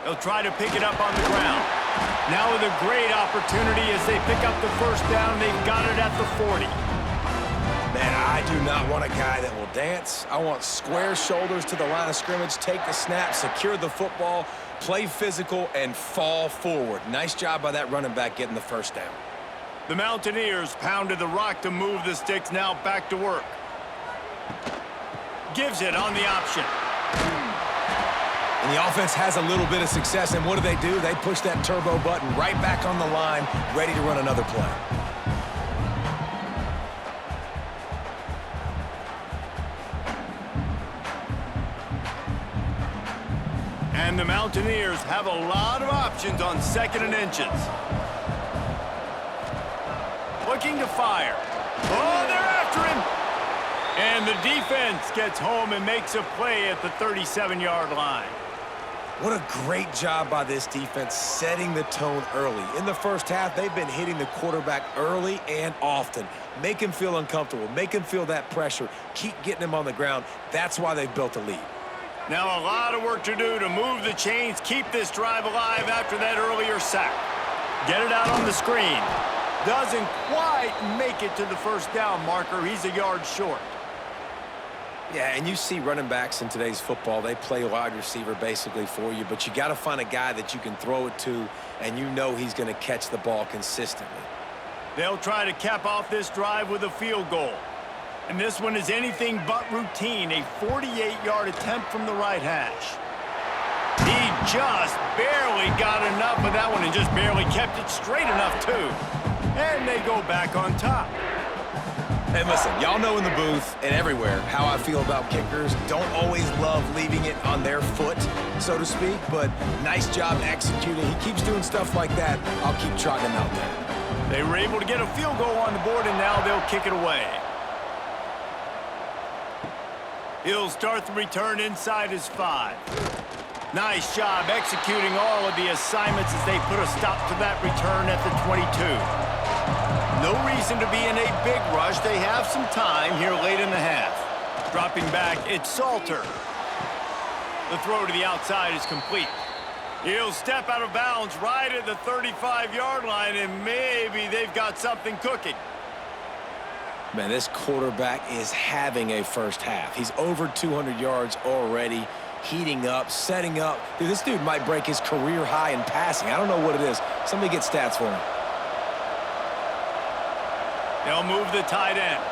They'll try to pick it up on the ground. Now with a great opportunity as they pick up the first down. They've got it at the 40. Man, I do not want a guy that will dance. I want square shoulders to the line of scrimmage, take the snap, secure the football, play physical, and fall forward. Nice job by that running back getting the first down. The Mountaineers pounded the rock to move the sticks, now back to work. Gives it on the option. And the offense has a little bit of success, and what do? They push that turbo button right back on the line, ready to run another play. And the Mountaineers have a lot of options on 2nd and inches. Looking to fire. Oh, they're after him. And the defense gets home and makes a play at the 37-yard line. What a great job by this defense setting the tone early. In the first half, they've been hitting the quarterback early and often. Make him feel uncomfortable. Make him feel that pressure. Keep getting him on the ground. That's why they've built a lead. Now a lot of work to do to move the chains, keep this drive alive after that earlier sack. Get it out on the screen. Doesn't quite make it to the first down marker. He's a yard short. Yeah, and you see running backs in today's football, they play wide receiver basically for you, but you got to find a guy that you can throw it to, and you know he's going to catch the ball consistently. They'll try to cap off this drive with a field goal. And this one is anything but routine, a 48-yard attempt from the right hash. He just barely got enough of that one and just barely kept it straight enough, too. And they go back on top. And listen, y'all know in the booth and everywhere how I feel about kickers. Don't always love leaving it on their foot, so to speak, but nice job executing. He keeps doing stuff like that. I'll keep trotting him out there. They were able to get a field goal on the board, and now they'll kick it away. He'll start the return inside his 5. Nice job executing all of the assignments as they put a stop to that return at the 22. No reason to be in a big rush. They have some time here late in the half. Dropping back, it's Salter. The throw to the outside is complete. He'll step out of bounds right at the 35-yard line, and maybe they've got something cooking. Man, this quarterback is having a first half. He's over 200 yards already, heating up, setting up. Dude, this dude might break his career high in passing. I don't know what it is. Somebody get stats for him. They'll move the tight end.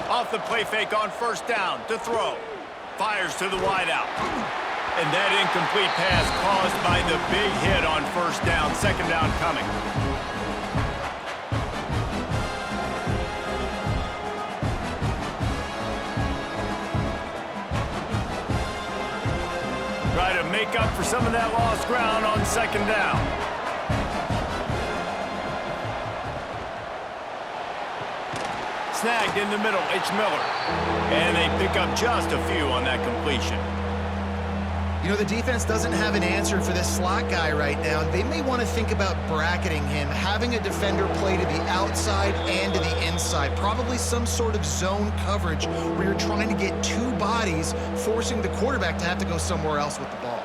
Off the play fake on first down to throw. Fires to the wideout. And that incomplete pass caused by the big hit on first down. 2nd down coming. Try to make up for some of that lost ground on 2nd down. Snagged in the middle, it's Miller. And they pick up just a few on that completion. You know, the defense doesn't have an answer for this slot guy right now. They may want to think about bracketing him, having a defender play to the outside and to the inside. Probably some sort of zone coverage where you're trying to get 2 bodies, forcing the quarterback to have to go somewhere else with the ball.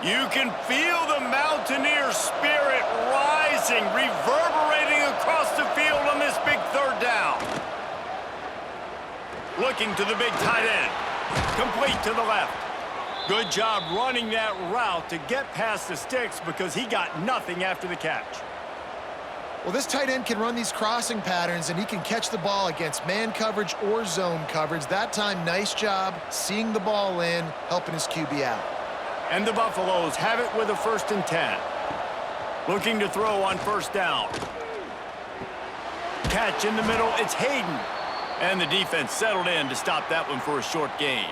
You can feel the Mountaineer spirit rising, reverberating across the field on this big 3rd down. Looking to the big tight end. Complete to the left. Good job running that route to get past the sticks because he got nothing after the catch. Well, this tight end can run these crossing patterns, and he can catch the ball against man coverage or zone coverage. That time, nice job seeing the ball in, helping his QB out. And the Buffaloes have it with a 1st and 10. Looking to throw on first down. Catch in the middle, it's Hayden. And the defense settled in to stop that one for a short gain.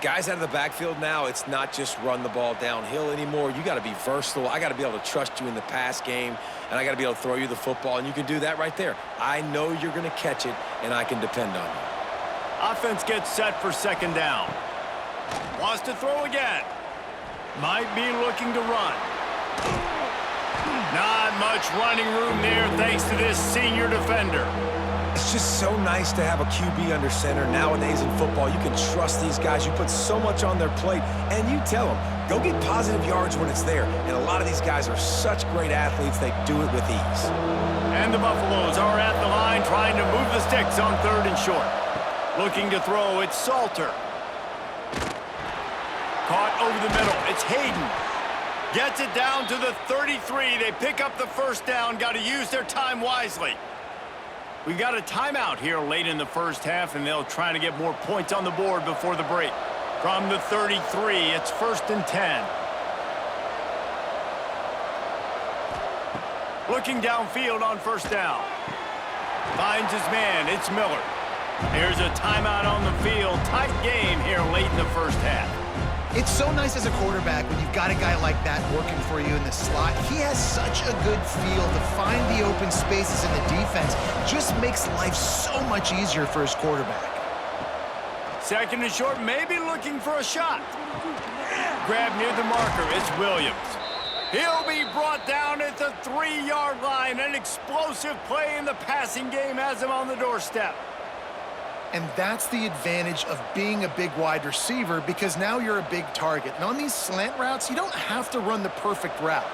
Guys out of the backfield now, it's not just run the ball downhill anymore. You got to be versatile. I got to be able to trust you in the pass game, and I got to be able to throw you the football, and you can do that right there. I know you're going to catch it, and I can depend on you. Offense gets set for 2nd down. Wants to throw again. Might be looking to run. Not much running room there thanks to this senior defender. It's just so nice to have a QB under center nowadays in football. You can trust these guys. You put so much on their plate, and you tell them, go get positive yards when it's there. And a lot of these guys are such great athletes, they do it with ease. And the Buffaloes are at the line trying to move the sticks on 3rd and short. Looking to throw, it's Salter. Caught over the middle, it's Hayden. Gets it down to the 33. They pick up the first down, got to use their time wisely. We've got a timeout here late in the first half, and they'll try to get more points on the board before the break. From the 33, it's 1st and 10. Looking downfield on first down. Finds his man, it's Miller. Here's a timeout on the field. Tight game here late in the first half. It's so nice as a quarterback when you've got a guy like that working for you in the slot. He has such a good feel to find the open spaces in the defense. Just makes life so much easier for his quarterback. Second and short, maybe looking for a shot. Grab near the marker, it's Williams. He'll be brought down at the 3-yard line. An explosive play in the passing game has him on the doorstep. And that's the advantage of being a big wide receiver, because now you're a big target. And on these slant routes, you don't have to run the perfect route,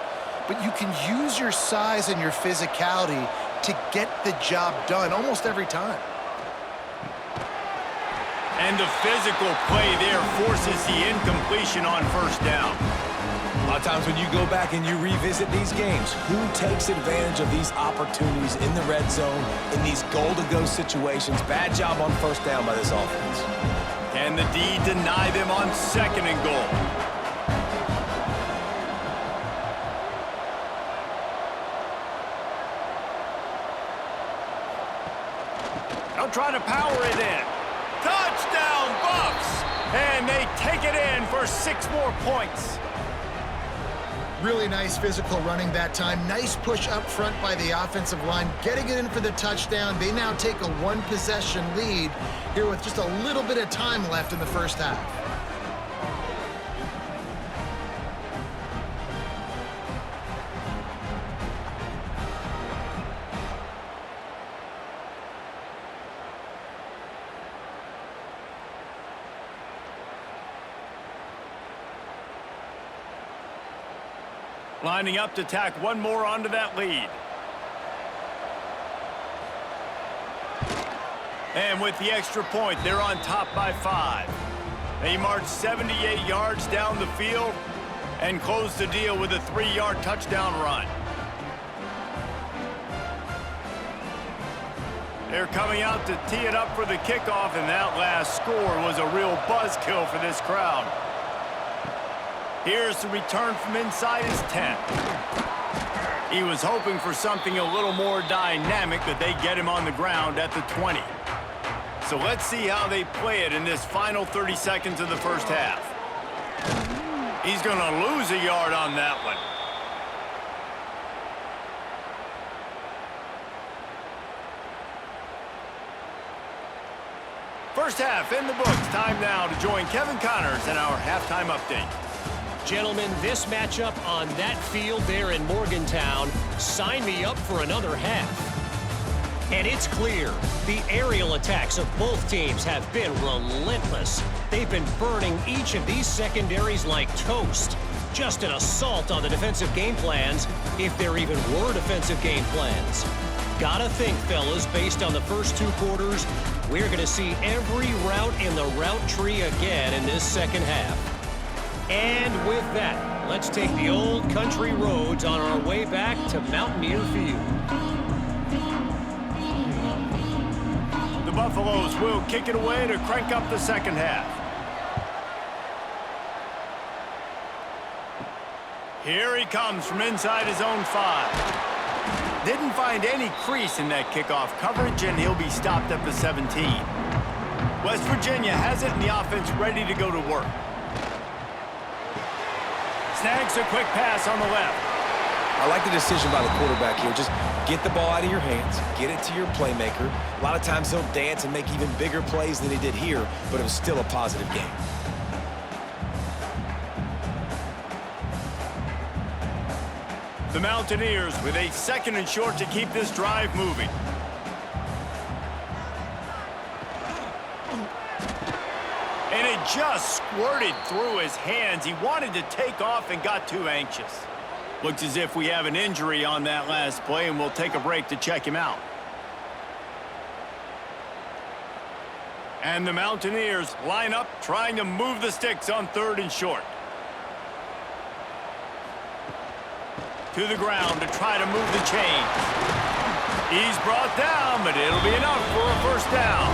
but you can use your size and your physicality to get the job done almost every time. And the physical play there forces the incompletion on first down. A lot of times when you go back and you revisit these games, who takes advantage of these opportunities in the red zone, in these goal-to-go situations? Bad job on first down by this offense. Can the D deny them on second and goal? They'll try to power it in. Touchdown, Buffs! And they take it in for 6 more points. Really nice physical running that time. Nice push up front by the offensive line, getting it in for the touchdown. They now take a 1-possession lead here with just a little bit of time left in the first half. Lining up to tack one more onto that lead. And with the extra point, they're on top by 5. They march 78 yards down the field and close the deal with a 3-yard touchdown run. They're coming out to tee it up for the kickoff, and that last score was a real buzzkill for this crowd. Here's the return from inside his 10. He was hoping for something a little more dynamic, but they get him on the ground at the 20. So let's see how they play it in this final 30 seconds of the first half. He's going to lose a yard on that one. First half in the books. Time now to join Kevin Connors in our halftime update. Gentlemen, this matchup on that field there in Morgantown, sign me up for another half. And it's clear, the aerial attacks of both teams have been relentless. They've been burning each of these secondaries like toast. Just an assault on the defensive game plans, if there even were defensive game plans. Gotta think, fellas, based on the first 2 quarters, we're gonna see every route in the route tree again in this second half. And with that, let's take the old country roads on our way back to Mountaineer Field. The Buffaloes will kick it away to crank up the second half. Here he comes from inside his own 5. Didn't find any crease in that kickoff coverage, and he'll be stopped at the 17. West Virginia has it, and the offense ready to go to work. Snags a quick pass on the left. I like the decision by the quarterback here. Just get the ball out of your hands, get it to your playmaker. A lot of times he'll dance and make even bigger plays than he did here, but it was still a positive game. The Mountaineers with a second and short to keep this drive moving. And it just squirted through his hands. He wanted to take off and got too anxious. Looks as if we have an injury on that last play, and we'll take a break to check him out. And the Mountaineers line up, trying to move the sticks on 3rd and short. To the ground to try to move the chains. He's brought down, but it'll be enough for a first down.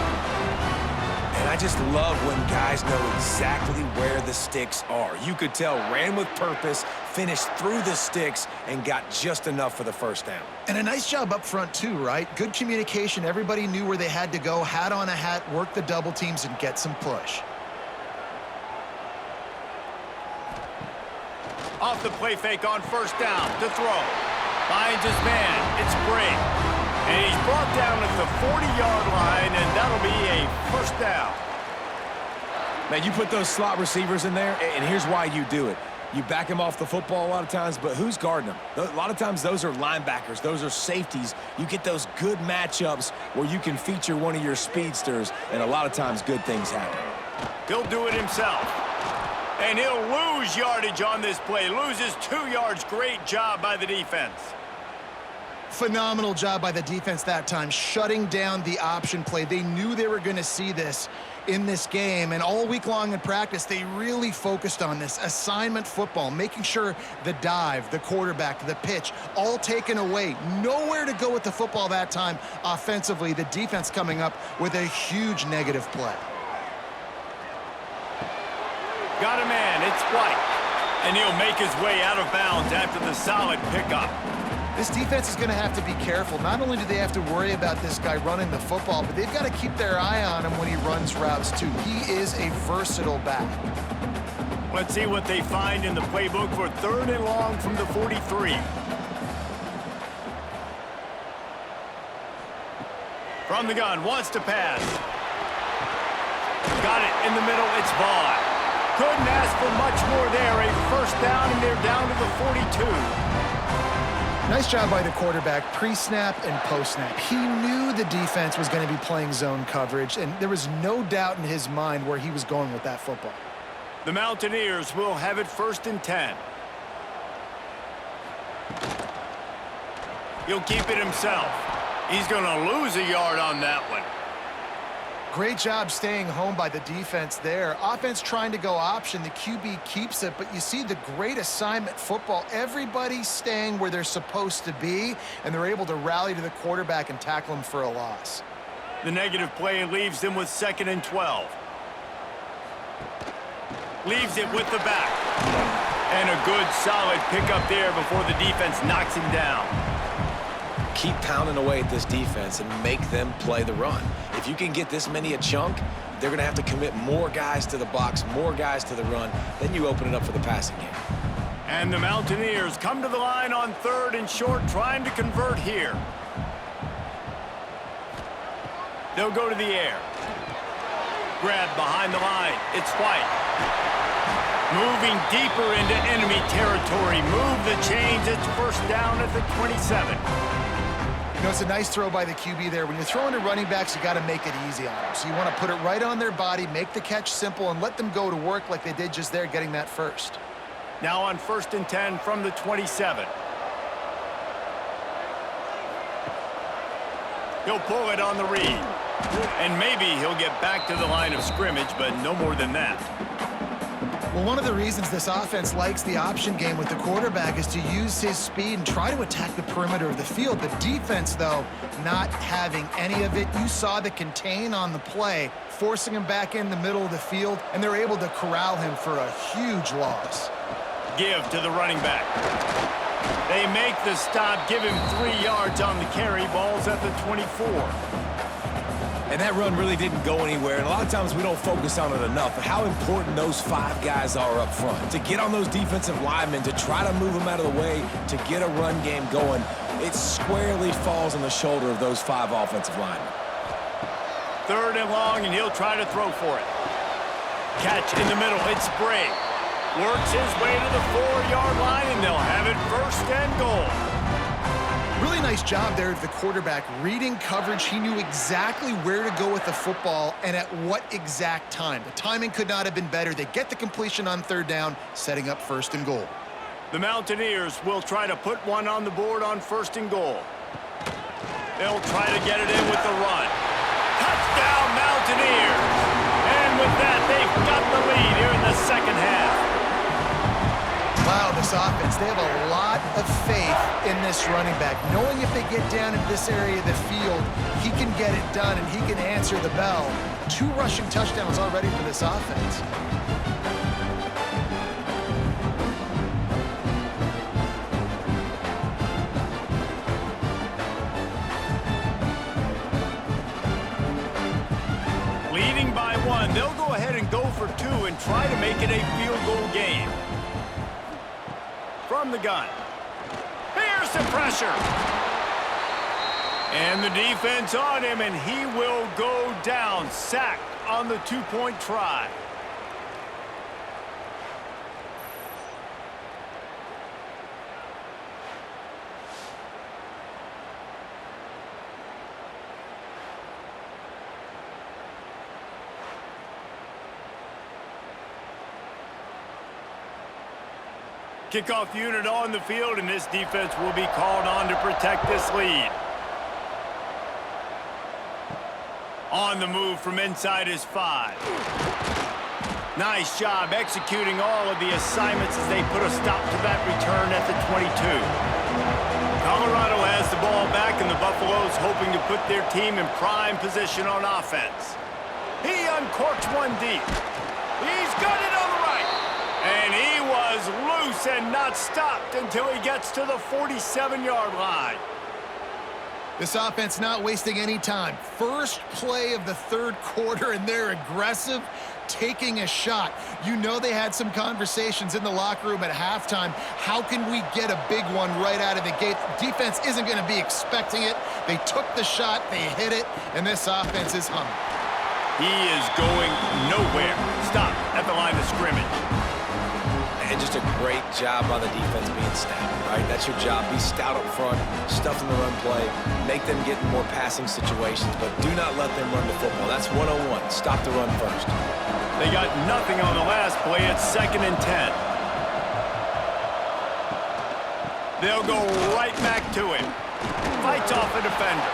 And I just love when guys know exactly where the sticks are. You could tell ran with purpose, finished through the sticks, and got just enough for the first down. And a nice job up front too, right? Good communication. Everybody knew where they had to go, hat on a hat, work the double teams, and get some push. Off the play fake on first down to throw. Finds his man. It's Brink. And he's brought down at the 40-yard line, and that'll be a first down. Now, you put those slot receivers in there, and here's why you do it. You back them off the football a lot of times, but who's guarding them? A lot of times those are linebackers. Those are safeties. You get those good matchups where you can feature one of your speedsters, and a lot of times good things happen. He'll do it himself. And he'll lose yardage on this play. Loses 2 yards. Great job by the defense. Phenomenal job by the defense that time, shutting down the option play. They knew they were going to see this in this game, and all week long in practice, they really focused on this assignment football, making sure the dive, the quarterback, the pitch, all taken away. Nowhere to go with the football that time offensively. The defense coming up with a huge negative play. Got a man, it's White. And he'll make his way out of bounds after the solid pickup. This defense is going to have to be careful. Not only do they have to worry about this guy running the football, but they've got to keep their eye on him when he runs routes too. He is a versatile back. Let's see what they find in the playbook for 3rd and long from the 43. From the gun, wants to pass. Got it in the middle, it's Vaughn. Couldn't ask for much more there. A first down, and they're down to the 42. Nice job by the quarterback, pre-snap and post-snap. He knew the defense was going to be playing zone coverage, and there was no doubt in his mind where he was going with that football. The Mountaineers will have it 1st and 10. He'll keep it himself. He's going to lose a yard on that one. Great job staying home by the defense there. Offense trying to go option. The QB keeps it, but you see the great assignment football. Everybody's staying where they're supposed to be, and they're able to rally to the quarterback and tackle him for a loss. The negative play leaves them with 2nd and 12. Leaves it with the back. And a good solid pickup there before the defense knocks him down. Keep pounding away at this defense and make them play the run. If you can get this many a chunk, they're going to have to commit more guys to the box, more guys to the run. Then you open it up for the passing game. And the Mountaineers come to the line on 3rd and short, trying to convert here. They'll go to the air. Grab behind the line. It's White. Moving deeper into enemy territory. Move the chains. It's first down at the 27. You know, it's a nice throw by the QB there. When you're throwing to running backs, you got to make it easy on them. So you want to put it right on their body, make the catch simple, and let them go to work like they did just there, getting that first. Now on 1st and 10 from the 27. He'll pull it on the read. And maybe he'll get back to the line of scrimmage, but no more than that. Well, one of the reasons this offense likes the option game with the quarterback is to use his speed and try to attack the perimeter of the field. The defense, though, not having any of it. You saw the contain on the play, forcing him back in the middle of the field, and they're able to corral him for a huge loss. Give to the running back. They make the stop, give him 3 yards on the carry. Ball's at the 24. And that run really didn't go anywhere, and a lot of times we don't focus on it enough, but how important those 5 guys are up front. To get on those defensive linemen, to try to move them out of the way, to get a run game going, it squarely falls on the shoulder of those 5 offensive linemen. 3rd and long, and he'll try to throw for it. Catch in the middle, it's Bray. Works his way to the 4-yard line, and they'll have it 1st and goal. Really nice job there of the quarterback reading coverage. He knew exactly where to go with the football and at what exact time. The timing could not have been better. They get the completion on 3rd down, setting up 1st and goal. The Mountaineers will try to put one on the board on 1st and goal. They'll try to get it in with the run. Touchdown, Mountaineers! And with that, they've got the lead here in the 2nd half. Wow, this offense, they have a lot of faith in this running back, knowing if they get down in this area of the field, he can get it done and he can answer the bell. 2 rushing touchdowns already for this offense. Leading by 1, they'll go ahead and go for 2 and try to make it a field goal game. From the gun. Here's the pressure. And the defense on him, and he will go down, sacked on the 2-point try. Kickoff unit on the field, and this defense will be called on to protect this lead. On the move from inside his 5. Nice job executing all of the assignments as they put a stop to that return at the 22. Colorado has the ball back, and the Buffaloes hoping to put their team in prime position on offense. He uncorks one deep. He's got it on the right. And he was loose and not stopped until he gets to the 47-yard line. This offense not wasting any time. First play of the 3rd quarter, and they're aggressive, taking a shot. You know they had some conversations in the locker room at halftime. How can we get a big one right out of the gate? Defense isn't going to be expecting it. They took the shot, they hit it, and this offense is humming. He is going nowhere. Stop at the line of scrimmage. And just a great job on the defense being stout, right? That's your job. Be stout up front, stuff in the run play, make them get in more passing situations, but do not let them run the football. That's 101. Stop the run first. They got nothing on the last play. It's 2nd and 10. They'll go right back to him. Fights off a defender.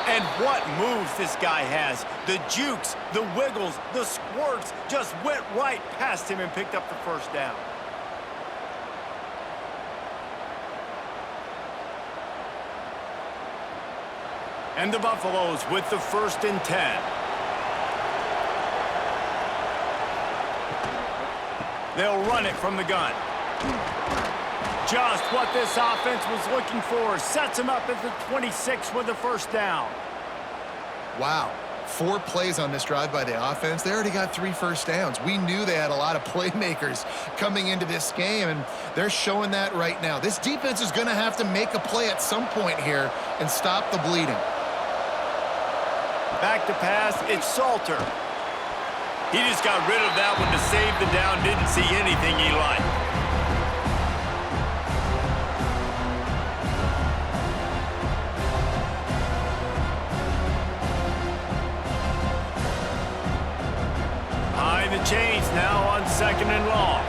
And what moves this guy has. The jukes, the wiggles, the squirts just went right past him and picked up the first down. And the Buffaloes with the 1st and 10. They'll run it from the gun. Just what this offense was looking for. Sets him up at the 26 with the first down. Wow. 4 plays on this drive by the offense. They already got 3 first downs. We knew they had a lot of playmakers coming into this game, and they're showing that right now. This defense is going to have to make a play at some point here and stop the bleeding. Back to pass, it's Salter. He just got rid of that one to save the down, didn't see anything he liked. Behind the chains now on 2nd and long.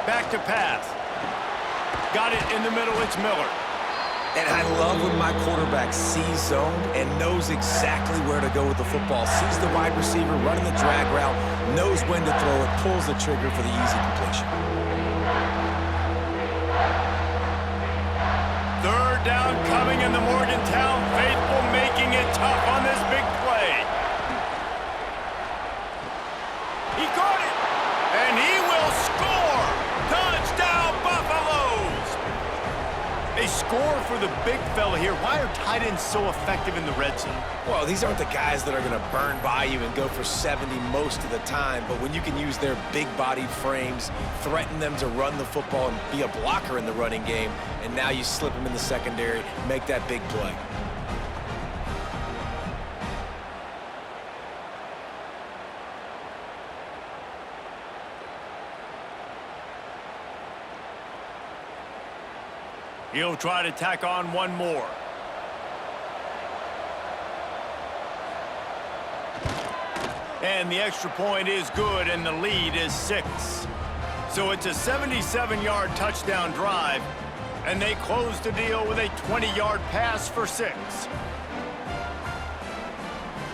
Back to pass. Got it in the middle, it's Miller. And I love when my quarterback sees zone and knows exactly where to go with the football. Sees the wide receiver running the drag route, knows when to throw it, pulls the trigger for the easy completion. 3rd down coming in the Morgantown faithful, making it tough on this big play. He caught it, and he will score. Touchdown, Buffaloes. They score for the big fella here. Why are tight ends so effective in the red zone? Well, these aren't the guys that are going to burn by you and go for 70 most of the time, but when you can use their big-bodied frames, threaten them to run the football and be a blocker in the running game, and now you slip them in the secondary, make that big play. He'll try to tack on one more. And the extra point is good, and the lead is 6. So it's a 77-yard touchdown drive, and they close the deal with a 20-yard pass for 6.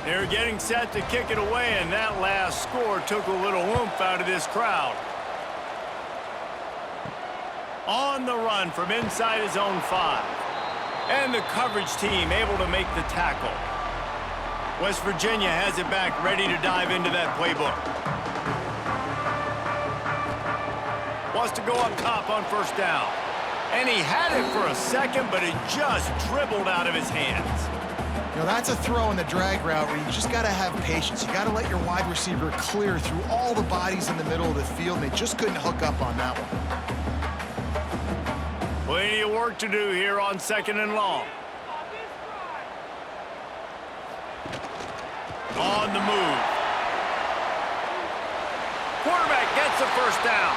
They're getting set to kick it away, and that last score took a little oomph out of this crowd. On the run from inside his own 5. And the coverage team able to make the tackle. West Virginia has it back, ready to dive into that playbook. Wants to go up top on first down. And he had it for a second, but it just dribbled out of his hands. You know, that's a throw in the drag route where you just got to have patience. You got to let your wide receiver clear through all the bodies in the middle of the field, and they just couldn't hook up on that one. Plenty of work to do here on 2nd and long. On the move. Quarterback gets the first down.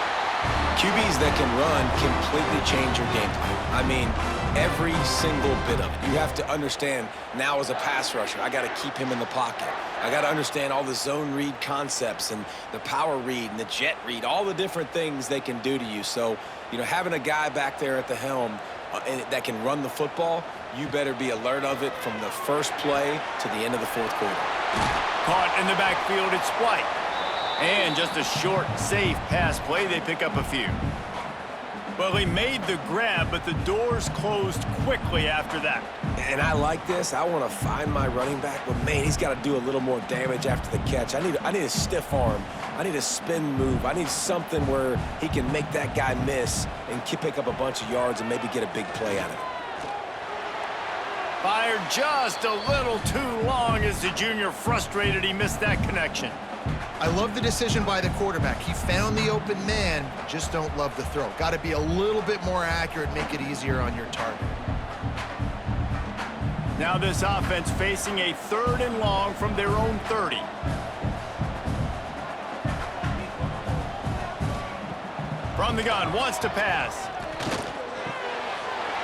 QBs that can run completely change your game plan. I mean, every single bit of it. You have to understand now as a pass rusher, I got to keep him in the pocket. I got to understand all the zone read concepts and the power read and the jet read, all the different things they can do to you. So, you know, having a guy back there at the helm that can run the football, you better be alert of it from the first play to the end of the fourth quarter. Caught in the backfield, it's White. And just a short, safe pass play, they pick up a few. Well, he made the grab, but the doors closed quickly after that. And I like this. I want to find my running back, but, man, he's got to do a little more damage after the catch. I need a stiff arm. I need a spin move. I need something where he can make that guy miss and pick up a bunch of yards and maybe get a big play out of it. Fired just a little too long as the junior frustrated he missed that connection. I love the decision by the quarterback. He found the open man, just don't love the throw. Got to be a little bit more accurate, make it easier on your target. Now this offense facing a 3rd and long from their own 30. From the gun, wants to pass.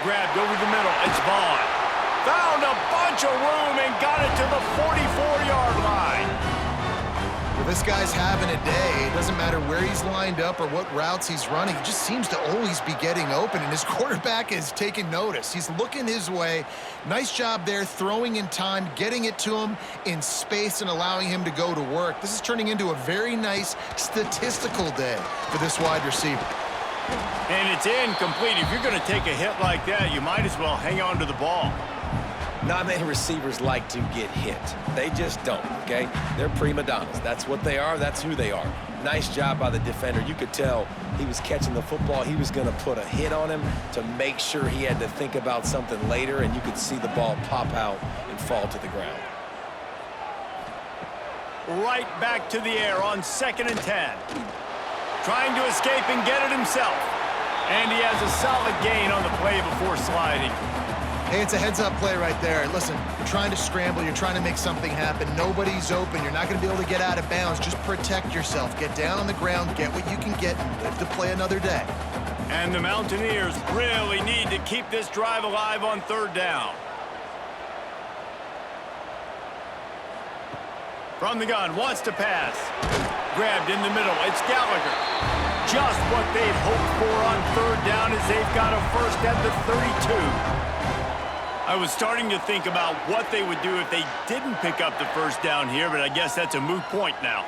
Grabbed over the middle, it's Vaughn. Found a bunch of room and got it to the 44-yard line. Well, this guy's having a day. It doesn't matter where he's lined up or what routes he's running. He just seems to always be getting open, and his quarterback is taking notice. He's looking his way. Nice job there, throwing in time, getting it to him in space and allowing him to go to work. This is turning into a very nice statistical day for this wide receiver. And it's incomplete. If you're going to take a hit like that, you might as well hang on to the ball. Not many receivers like to get hit. They just don't, okay? They're prima donnas. That's what they are. That's who they are. Nice job by the defender. You could tell he was catching the football. He was going to put a hit on him to make sure he had to think about something later, and you could see the ball pop out and fall to the ground. Right back to the air on 2nd and 10. Trying to escape and get it himself. And he has a solid gain on the play before sliding. Hey, it's a heads-up play right there. Listen, you're trying to scramble. You're trying to make something happen. Nobody's open. You're not going to be able to get out of bounds. Just protect yourself. Get down on the ground. Get what you can get and live to play another day. And the Mountaineers really need to keep this drive alive on 3rd down. From the gun, wants to pass. Grabbed in the middle. It's Gallagher. Just what they'd hoped for on 3rd down as they've got a first at the 32. I was starting to think about what they would do if they didn't pick up the first down here, but I guess that's a moot point now.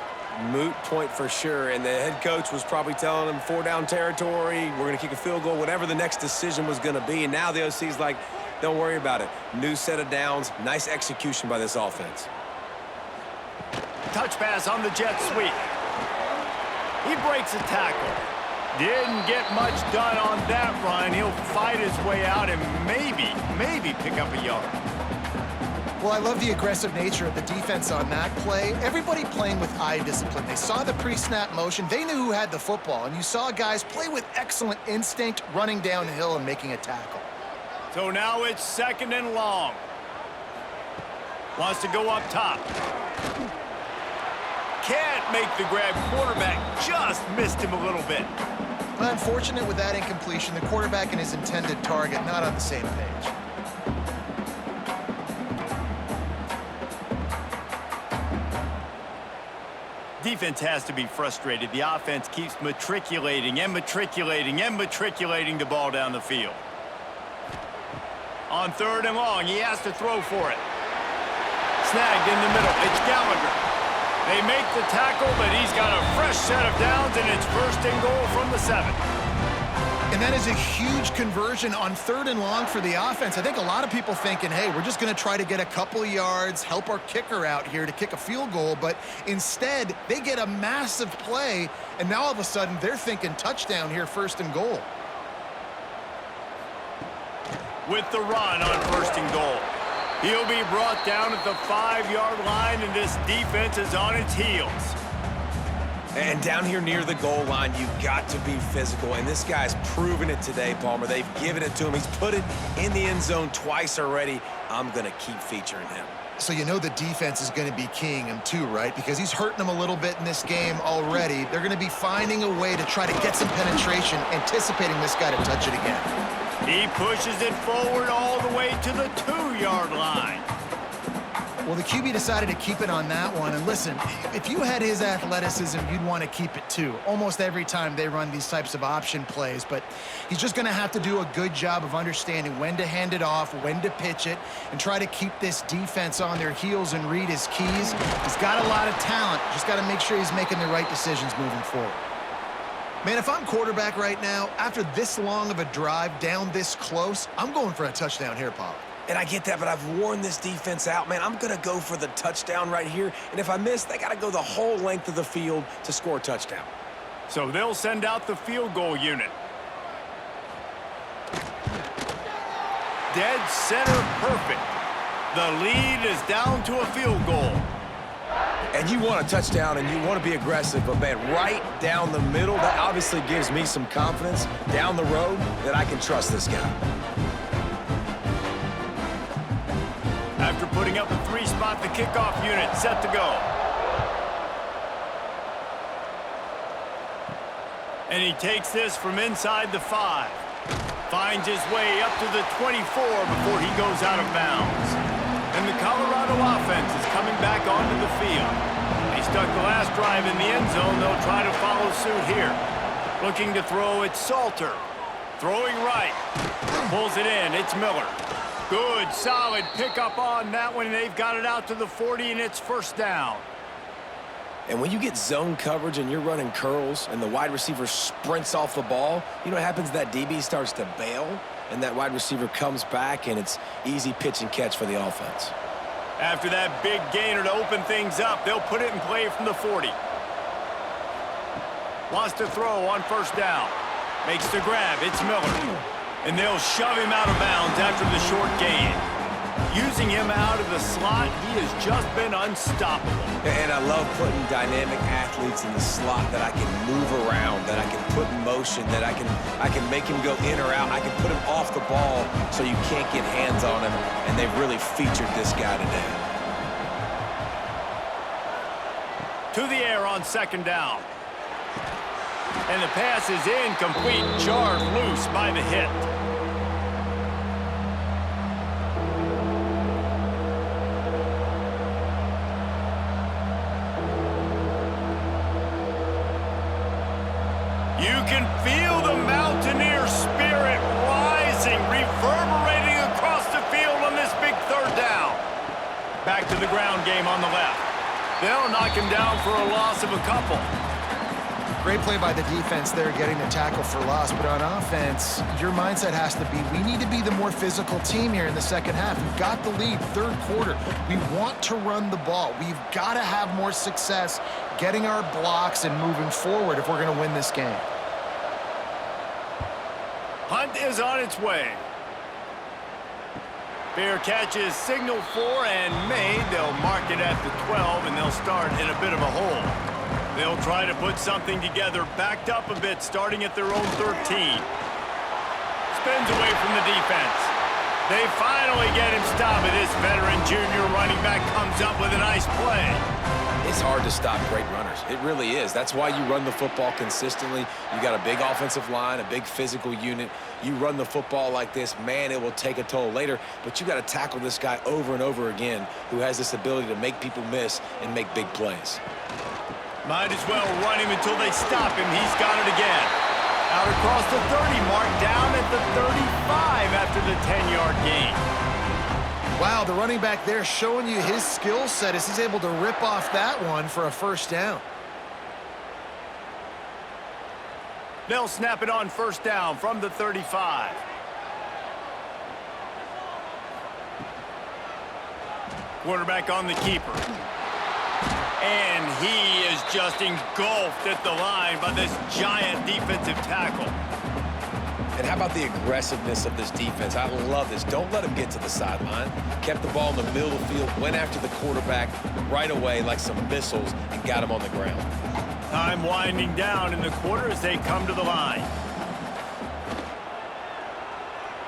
Moot point for sure, and the head coach was probably telling them 4-down territory, we're going to kick a field goal, whatever the next decision was going to be, and now the OC's like, don't worry about it. New set of downs, nice execution by this offense. Touch pass on the jet sweep. He breaks a tackle. Didn't get much done on that run. He'll fight his way out and maybe pick up a yard. Well, I love the aggressive nature of the defense on that play. Everybody playing with eye discipline. They saw the pre-snap motion. They knew who had the football, and you saw guys play with excellent instinct, running downhill and making a tackle. So now it's 2nd and long. Wants to go up top. Can't make the grab. Quarterback just missed him a little bit. Unfortunate with that incompletion. The quarterback and his intended target not on the same page. Defense has to be frustrated. The offense keeps matriculating and matriculating and matriculating the ball down the field. On 3rd and long, he has to throw for it. Snagged in the middle. It's Gallagher. They make the tackle, but he's got a fresh set of downs, and it's 1st and goal from the 7. And that is a huge conversion on 3rd and long for the offense. I think a lot of people thinking, hey, we're just going to try to get a couple of yards, help our kicker out here to kick a field goal. But instead, they get a massive play, and now all of a sudden they're thinking touchdown here, 1st and goal. With the run on 1st and goal. He'll be brought down at the 5-yard line, and this defense is on its heels. And down here near the goal line, you've got to be physical. And this guy's proven it today, Palmer. They've given it to him. He's put it in the end zone twice already. I'm going to keep featuring him. So you know the defense is going to be keying him too, right? Because he's hurting them a little bit in this game already. They're going to be finding a way to try to get some penetration, anticipating this guy to touch it again. He pushes it forward all the way to the 2-yard line. Well, the QB decided to keep it on that one. And listen, if you had his athleticism, you'd want to keep it too. Almost every time they run these types of option plays. But he's just going to have to do a good job of understanding when to hand it off, when to pitch it, and try to keep this defense on their heels and read his keys. He's got a lot of talent. Just got to make sure he's making the right decisions moving forward. Man, if I'm quarterback right now, after this long of a drive down this close, I'm going for a touchdown here, Paul. And I get that, but I've worn this defense out, man. I'm going to go for the touchdown right here. And if I miss, they got to go the whole length of the field to score a touchdown. So they'll send out the field goal unit. Dead center perfect. The lead is down to a field goal. And you want a touchdown and you want to be aggressive, but man, right down the middle, that obviously gives me some confidence down the road that I can trust this guy. After putting up a 3-spot, the kickoff unit set to go. And he takes this from inside the 5. Finds his way up to the 24 before he goes out of bounds. And the Colorado offense is coming back onto the field. They stuck the last drive in the end zone. They'll try to follow suit here. Looking to throw, it's Salter. Throwing right. Pulls it in, it's Miller. Good, solid pickup on that one. They've got it out to the 40, and it's 1st down. And when you get zone coverage and you're running curls and the wide receiver sprints off the ball, you know what happens? That DB starts to bail, and that wide receiver comes back, and it's easy pitch and catch for the offense. After that big gainer to open things up, they'll put it in play from the 40. Wants to throw on 1st down. Makes the grab, it's Miller. And they'll shove him out of bounds after the short gain. Using him out of the slot, he has just been unstoppable. And I love putting dynamic athletes in the slot that I can move around, that I can put in motion, that I can make him go in or out. I can put him off the ball so you can't get hands on him, and they've really featured this guy today. To the air on 2nd down. And the pass is incomplete, jarred loose by the hit. You can feel the Mountaineer spirit rising, reverberating across the field on this big 3rd down. Back to the ground game on the left. They'll knock him down for a loss of a couple. Great play by the defense there, getting the tackle for loss. But on offense, your mindset has to be, we need to be the more physical team here in the 2nd half. We've got the lead, 3rd quarter. We want to run the ball. We've got to have more success getting our blocks and moving forward if we're going to win this game. Hunt is on its way. Fair catch is signaled for and made. They'll mark it at the 12, and they'll start in a bit of a hole. They'll try to put something together, backed up a bit, starting at their own 13. Spins away from the defense. They finally get him stopped, but this veteran junior running back comes up with a nice play. It's hard to stop great runners. It really is. That's why you run the football consistently. You got a big offensive line, a big physical unit. You run the football like this, man, it will take a toll later. But you got to tackle this guy over and over again who has this ability to make people miss and make big plays. Might as well run him until they stop him. He's got it again. Out across the 30 mark, down at the 35 after the 10-yard gain. Wow, the running back there showing you his skill set as he's able to rip off that one for a 1st down. They'll snap it on first down from the 35. Quarterback on the keeper. And he is just engulfed at the line by this giant defensive tackle. And how about the aggressiveness of this defense? I love this. Don't let him get to the sideline. Kept the ball in the middle of the field, went after the quarterback right away like some missiles, and got him on the ground. Time winding down in the quarter as they come to the line.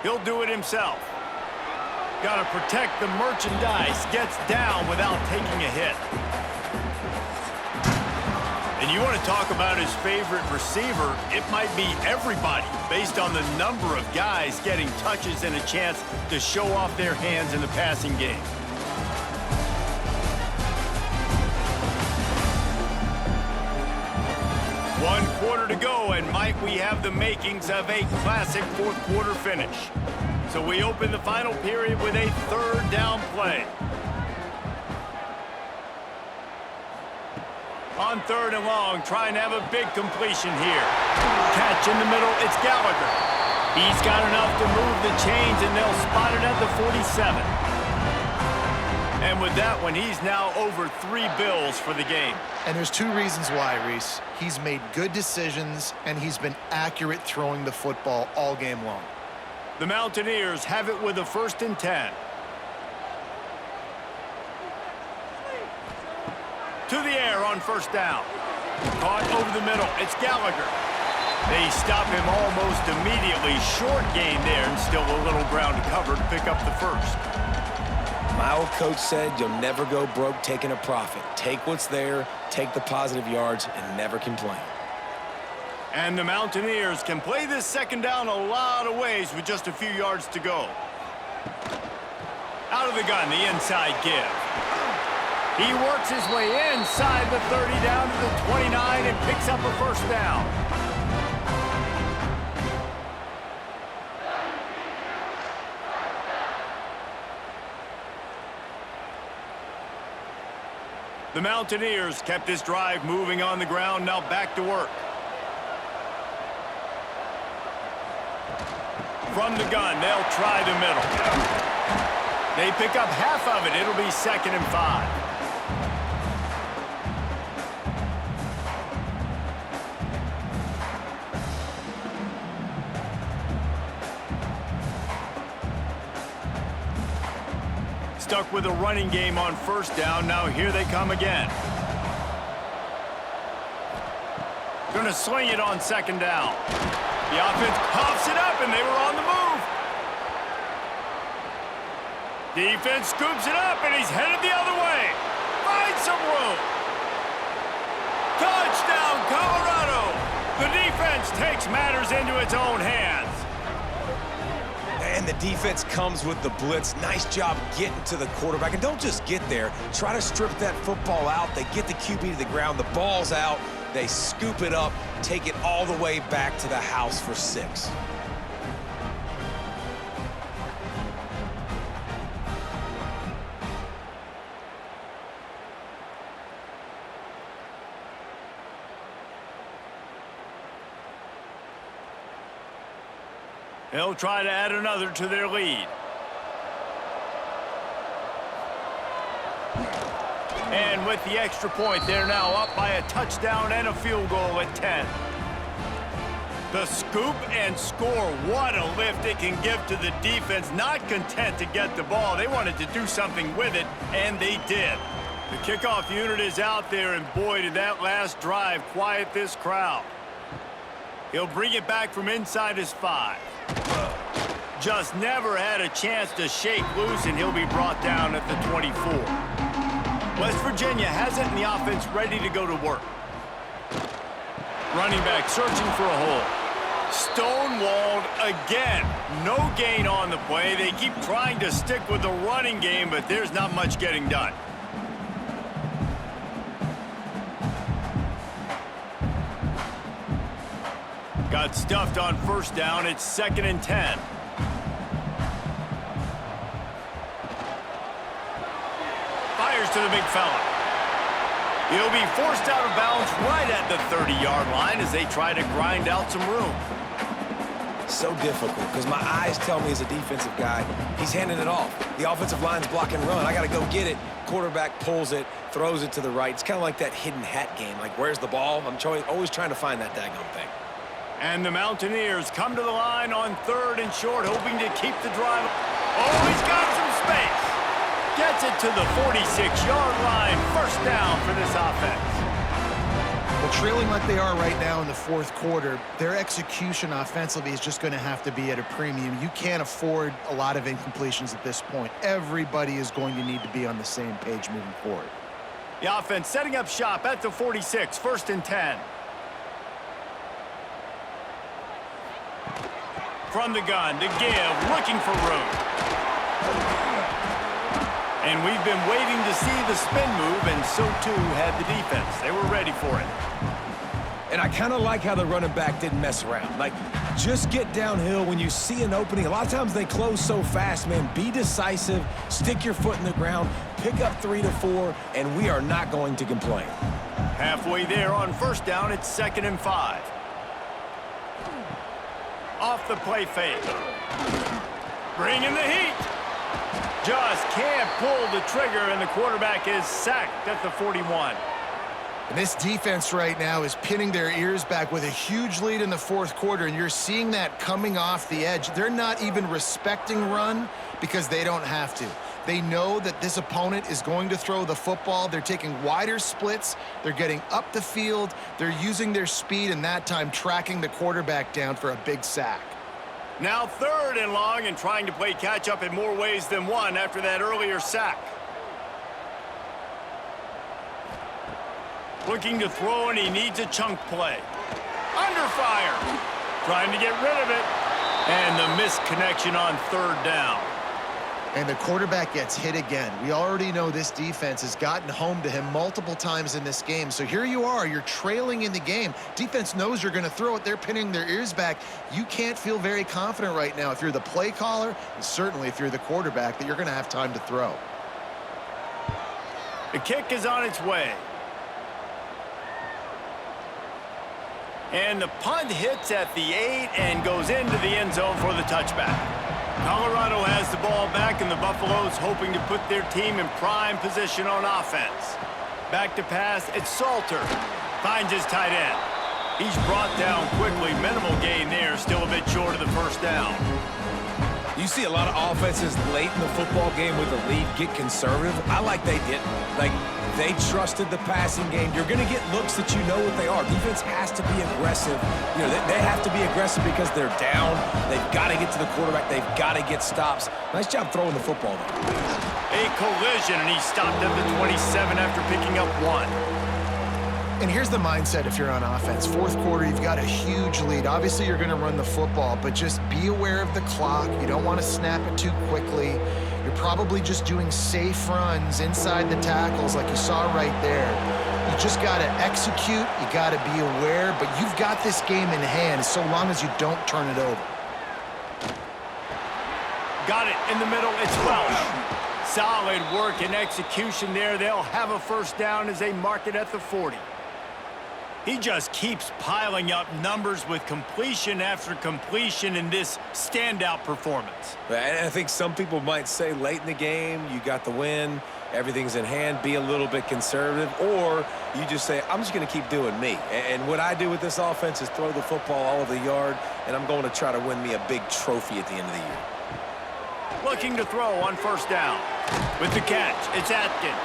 He'll do it himself. Got to protect the merchandise. Gets down without taking a hit. And you want to talk about his favorite receiver, it might be everybody based on the number of guys getting touches and a chance to show off their hands in the passing game. One quarter to go, and might we have the makings of a classic fourth quarter finish. So we open the final period with a third down play. On third and long, trying to have a big completion here. Catch in the middle, it's Gallagher. He's got enough to move the chains, and they'll spot it at the 47. And with that one, he's now over 3 bills for the game. And there's 2 reasons why, Reese. He's made good decisions, and he's been accurate throwing the football all game long. The Mountaineers have it with a 1st and 10. To the air on first down. Caught over the middle. It's Gallagher. They stop him almost immediately. Short gain there, and still a little ground to cover to pick up the first. My old coach said you'll never go broke taking a profit. Take what's there, take the positive yards, and never complain. And the Mountaineers can play this second down a lot of ways with just a few yards to go. Out of the gun, the inside give. He works his way inside the 30 down to the 29 and picks up a first down. The Mountaineers kept this drive moving on the ground, now back to work. From the gun, they'll try the middle. They pick up half of it. It'll be 2nd and 5. Stuck with a running game on first down. Now here they come again. Gonna sling it on 2nd down. The offense puffs it up, and they were on the move. Defense scoops it up, and he's headed the other way. Finds some room. Touchdown, Colorado. The defense takes matters into its own hands. And the defense comes with the blitz. Nice job getting to the quarterback. And don't just get there. Try to strip that football out. They get the QB to the ground. The ball's out. They scoop it up, take it all the way back to the house for 6. They'll try to add another to their lead. And with the extra point, they're now up by a touchdown and a field goal at 10. The scoop and score. What a lift it can give to the defense. Not content to get the ball. They wanted to do something with it, and they did. The kickoff unit is out there, and boy, did that last drive quiet this crowd. He'll bring it back from inside his 5. Just never had a chance to shake loose, and he'll be brought down at the 24. West Virginia has it in the offense ready to go to work. Running back searching for a hole. Stonewalled again. No gain on the play. They keep trying to stick with the running game, but there's not much getting done. Got stuffed on first down. It's 2nd and 10. Fires to the big fella. He'll be forced out of bounds right at the 30-yard line as they try to grind out some room. So difficult because my eyes tell me as a defensive guy, he's handing it off. The offensive line's block and run. I got to go get it. Quarterback pulls it, throws it to the right. It's kind of like that hidden hat game. Like, where's the ball? I'm always trying to find that daggone thing. And the Mountaineers come to the line on 3rd and short, hoping to keep the drive. Oh, he's got some space. Gets it to the 46-yard line. First down for this offense. Well, trailing like they are right now in the 4th quarter, their execution offensively is just going to have to be at a premium. You can't afford a lot of incompletions at this point. Everybody is going to need to be on the same page moving forward. The offense setting up shop at the 46, 1st and 10. From the gun to give, looking for room. And we've been waiting to see the spin move, and so too had the defense. They were ready for it. And I kind of like how the running back didn't mess around. Like, just get downhill when you see an opening. A lot of times they close so fast, man. Be decisive, stick your foot in the ground, pick up 3 to 4, and we are not going to complain. Halfway there on 1st down, it's 2nd and 5. Off the play fake. Bringing the heat. Just can't pull the trigger, and the quarterback is sacked at the 41. And this defense right now is pinning their ears back with a huge lead in the 4th quarter, and you're seeing that coming off the edge. They're not even respecting run because they don't have to. They know that this opponent is going to throw the football. They're taking wider splits. They're getting up the field. They're using their speed, and that time tracking the quarterback down for a big sack. Now 3rd and long, and trying to play catch-up in more ways than one after that earlier sack. Looking to throw, and he needs a chunk play. Under fire. Trying to get rid of it. And the missed connection on 3rd down. And the quarterback gets hit again. We already know this defense has gotten home to him multiple times in this game. So here you are, you're trailing in the game. Defense knows you're going to throw it. They're pinning their ears back. You can't feel very confident right now if you're the play caller, and certainly if you're the quarterback, that you're going to have time to throw. The kick is on its way. And the punt hits at the 8 and goes into the end zone for the touchback. Colorado has the ball back, and the Buffaloes hoping to put their team in prime position on offense. Back to pass, it's Salter. Finds his tight end. He's brought down quickly. Minimal gain there, still a bit short of the 1st down. You see a lot of offenses late in the football game with the lead get conservative. I like they didn't. Like, they trusted the passing game. You're going to get looks that you know what they are. Defense has to be aggressive. You know, they have to be aggressive because they're down. They've got to get to the quarterback. They've got to get stops. Nice job throwing the football there. A collision, and he stopped at the 27 after picking up 1. And here's the mindset if you're on offense. 4th quarter, you've got a huge lead. Obviously, you're going to run the football, but just be aware of the clock. You don't want to snap it too quickly. You're probably just doing safe runs inside the tackles like you saw right there. You just got to execute. You got to be aware, but you've got this game in hand so long as you don't turn it over. Got it in the middle. It's Welsh. Solid work and execution there. They'll have a 1st down as they mark it at the 40. He just keeps piling up numbers with completion after completion in this standout performance. And I think some people might say late in the game, you got the win, everything's in hand, be a little bit conservative, or you just say, I'm just going to keep doing me. And what I do with this offense is throw the football all over the yard, and I'm going to try to win me a big trophy at the end of the year. Looking to throw on 1st down. With the catch, it's Atkins.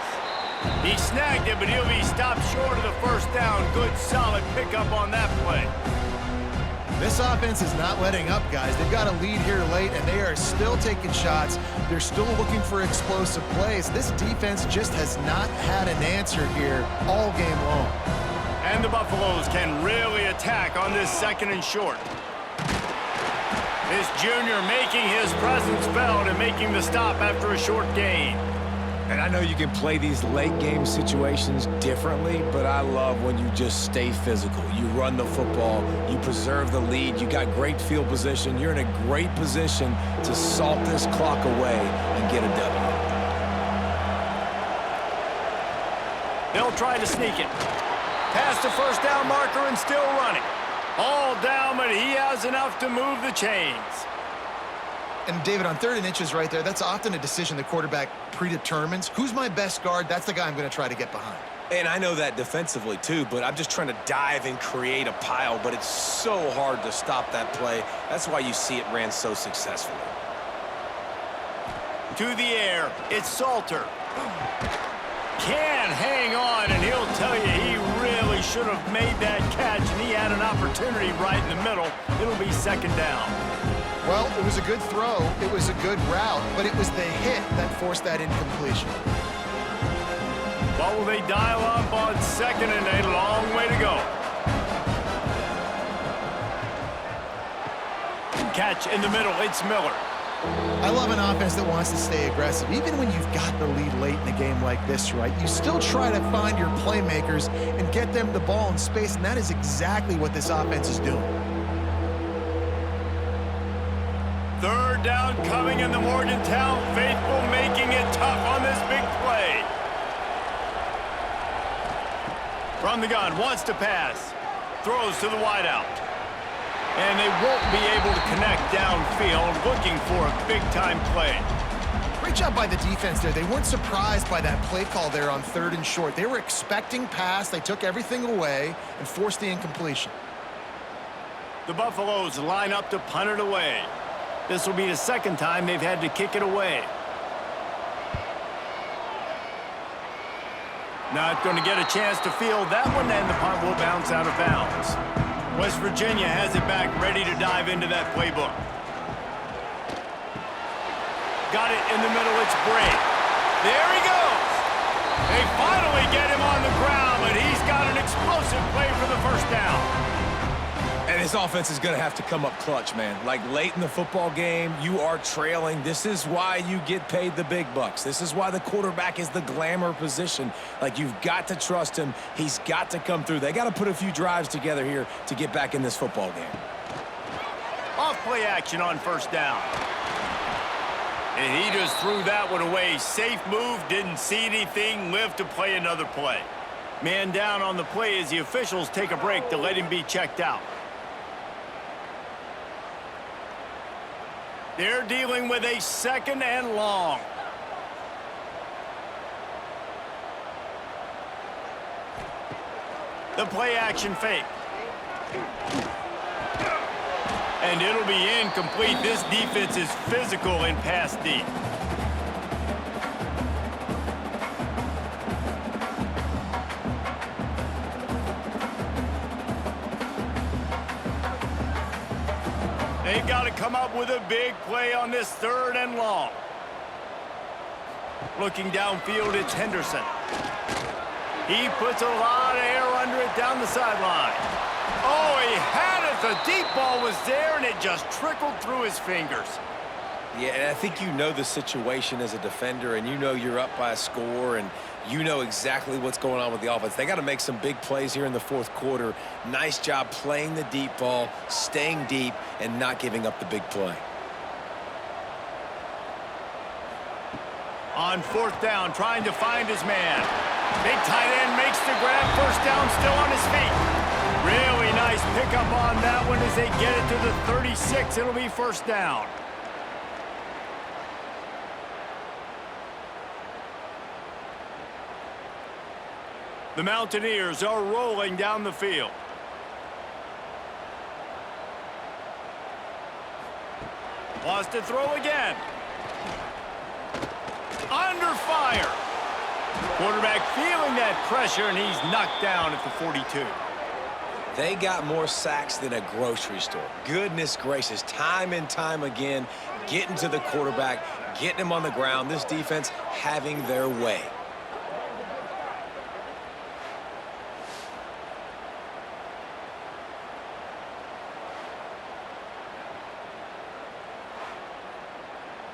He snagged it, but he'll be stopped short of the 1st down. Good, solid pickup on that play. This offense is not letting up, guys. They've got a lead here late, and they are still taking shots. They're still looking for explosive plays. This defense just has not had an answer here all game long. And the Buffaloes can really attack on this 2nd and short. This junior making his presence felt and making the stop after a short gain. And I know you can play these late game situations differently, but I love when you just stay physical. You run the football, you preserve the lead, you got great field position. You're in a great position to salt this clock away and get a W. They'll try to sneak it. Past the first down marker and still running. All down, but he has enough to move the chains. And David, on 3rd and inches right there, that's often a decision the quarterback predetermines. Who's my best guard? That's the guy I'm going to try to get behind. And I know that defensively too, but I'm just trying to dive and create a pile, but it's so hard to stop that play. That's why you see it ran so successfully. To the air, it's Salter. Can hang on, and he'll tell you he really should have made that catch, and he had an opportunity right in the middle. It'll be 2nd down. Well, it was a good throw. It was a good route, but it was the hit that forced that incompletion. What will they dial up on 2nd and a long way to go? Catch in the middle, it's Miller. I love an offense that wants to stay aggressive. Even when you've got the lead late in a game like this, right, you still try to find your playmakers and get them the ball in space, and that is exactly what this offense is doing. 3rd down coming in the Morgantown faithful, making it tough on this big play. From the gun, wants to pass. Throws to the wideout. And they won't be able to connect downfield, looking for a big-time play. Great job by the defense there. They weren't surprised by that play call there on 3rd and short. They were expecting pass. They took everything away and forced the incompletion. The Buffaloes line up to punt it away. This will be the 2nd time they've had to kick it away. Not going to get a chance to field that one, and the punt will bounce out of bounds. West Virginia has it back, ready to dive into that playbook. Got it in the middle, it's Bray. There he goes. They finally get him on the ground, but he's got an explosive play for the 1st down. And his offense is going to have to come up clutch, man. Like late in the football game, you are trailing. This is why you get paid the big bucks. This is why the quarterback is the glamour position. Like, you've got to trust him. He's got to come through. They got to put a few drives together here to get back in this football game. Off play action on 1st down. And he just threw that one away. Safe move, didn't see anything, lived to play another play. Man down on the play as the officials take a break to let him be checked out. They're dealing with a 2nd and long. The play action fake. And it'll be incomplete. This defense is physical in pass deep. They've got to come up with a big play on this 3rd and long. Looking downfield, it's Henderson. He puts a lot of air under it down the sideline. Oh, he had it. The deep ball was there, and it just trickled through his fingers. Yeah, and I think you know the situation as a defender, and you know you're up by a score, and you know exactly what's going on with the offense. They got to make some big plays here in the 4th quarter. Nice job playing the deep ball, staying deep, and not giving up the big play. On 4th down, trying to find his man. Big tight end makes the grab. 1st down, still on his feet. Really nice pickup on that one as they get it to the 36. It'll be 1st down. The Mountaineers are rolling down the field. Wants to throw again. Under fire. Quarterback feeling that pressure, and he's knocked down at the 42. They got more sacks than a grocery store. Goodness gracious, time and time again, getting to the quarterback, getting him on the ground. This defense having their way.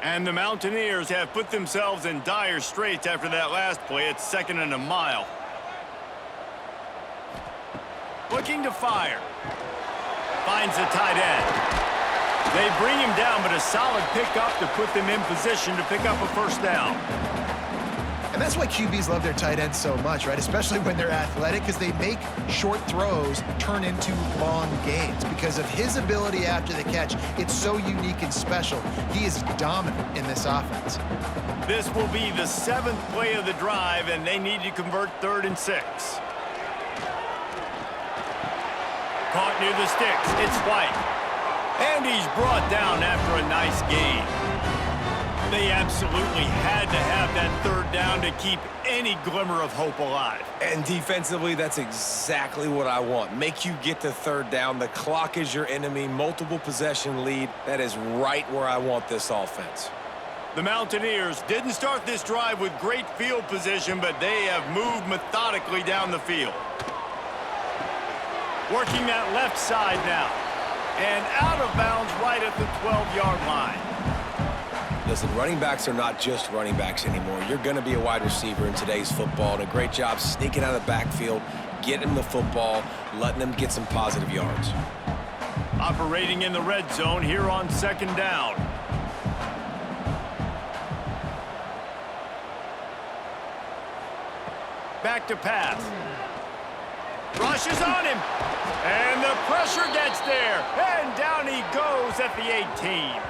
And the Mountaineers have put themselves in dire straits after that last play. It's 2nd and a mile. Looking to fire. Finds the tight end. They bring him down, but a solid pickup to put them in position to pick up a 1st down. And that's why QBs love their tight ends so much, right? Especially when they're athletic, because they make short throws turn into long gains. Because of his ability after the catch, it's so unique and special. He is dominant in this offense. This will be the 7th play of the drive, and they need to convert 3rd and 6. Caught near the sticks. It's White. And he's brought down after a nice gain. They absolutely had to have that 3rd down to keep any glimmer of hope alive. And defensively, that's exactly what I want. Make you get to 3rd down. The clock is your enemy. Multiple possession lead. That is right where I want this offense. The Mountaineers didn't start this drive with great field position, but they have moved methodically down the field. Working that left side now. And out of bounds right at the 12-yard line. Listen, running backs are not just running backs anymore. You're going to be a wide receiver in today's football, and a great job sneaking out of the backfield, getting him the football, letting him get some positive yards. Operating in the red zone here on 2nd down. Back to pass. Rushes on him. And the pressure gets there. And down he goes at the 18.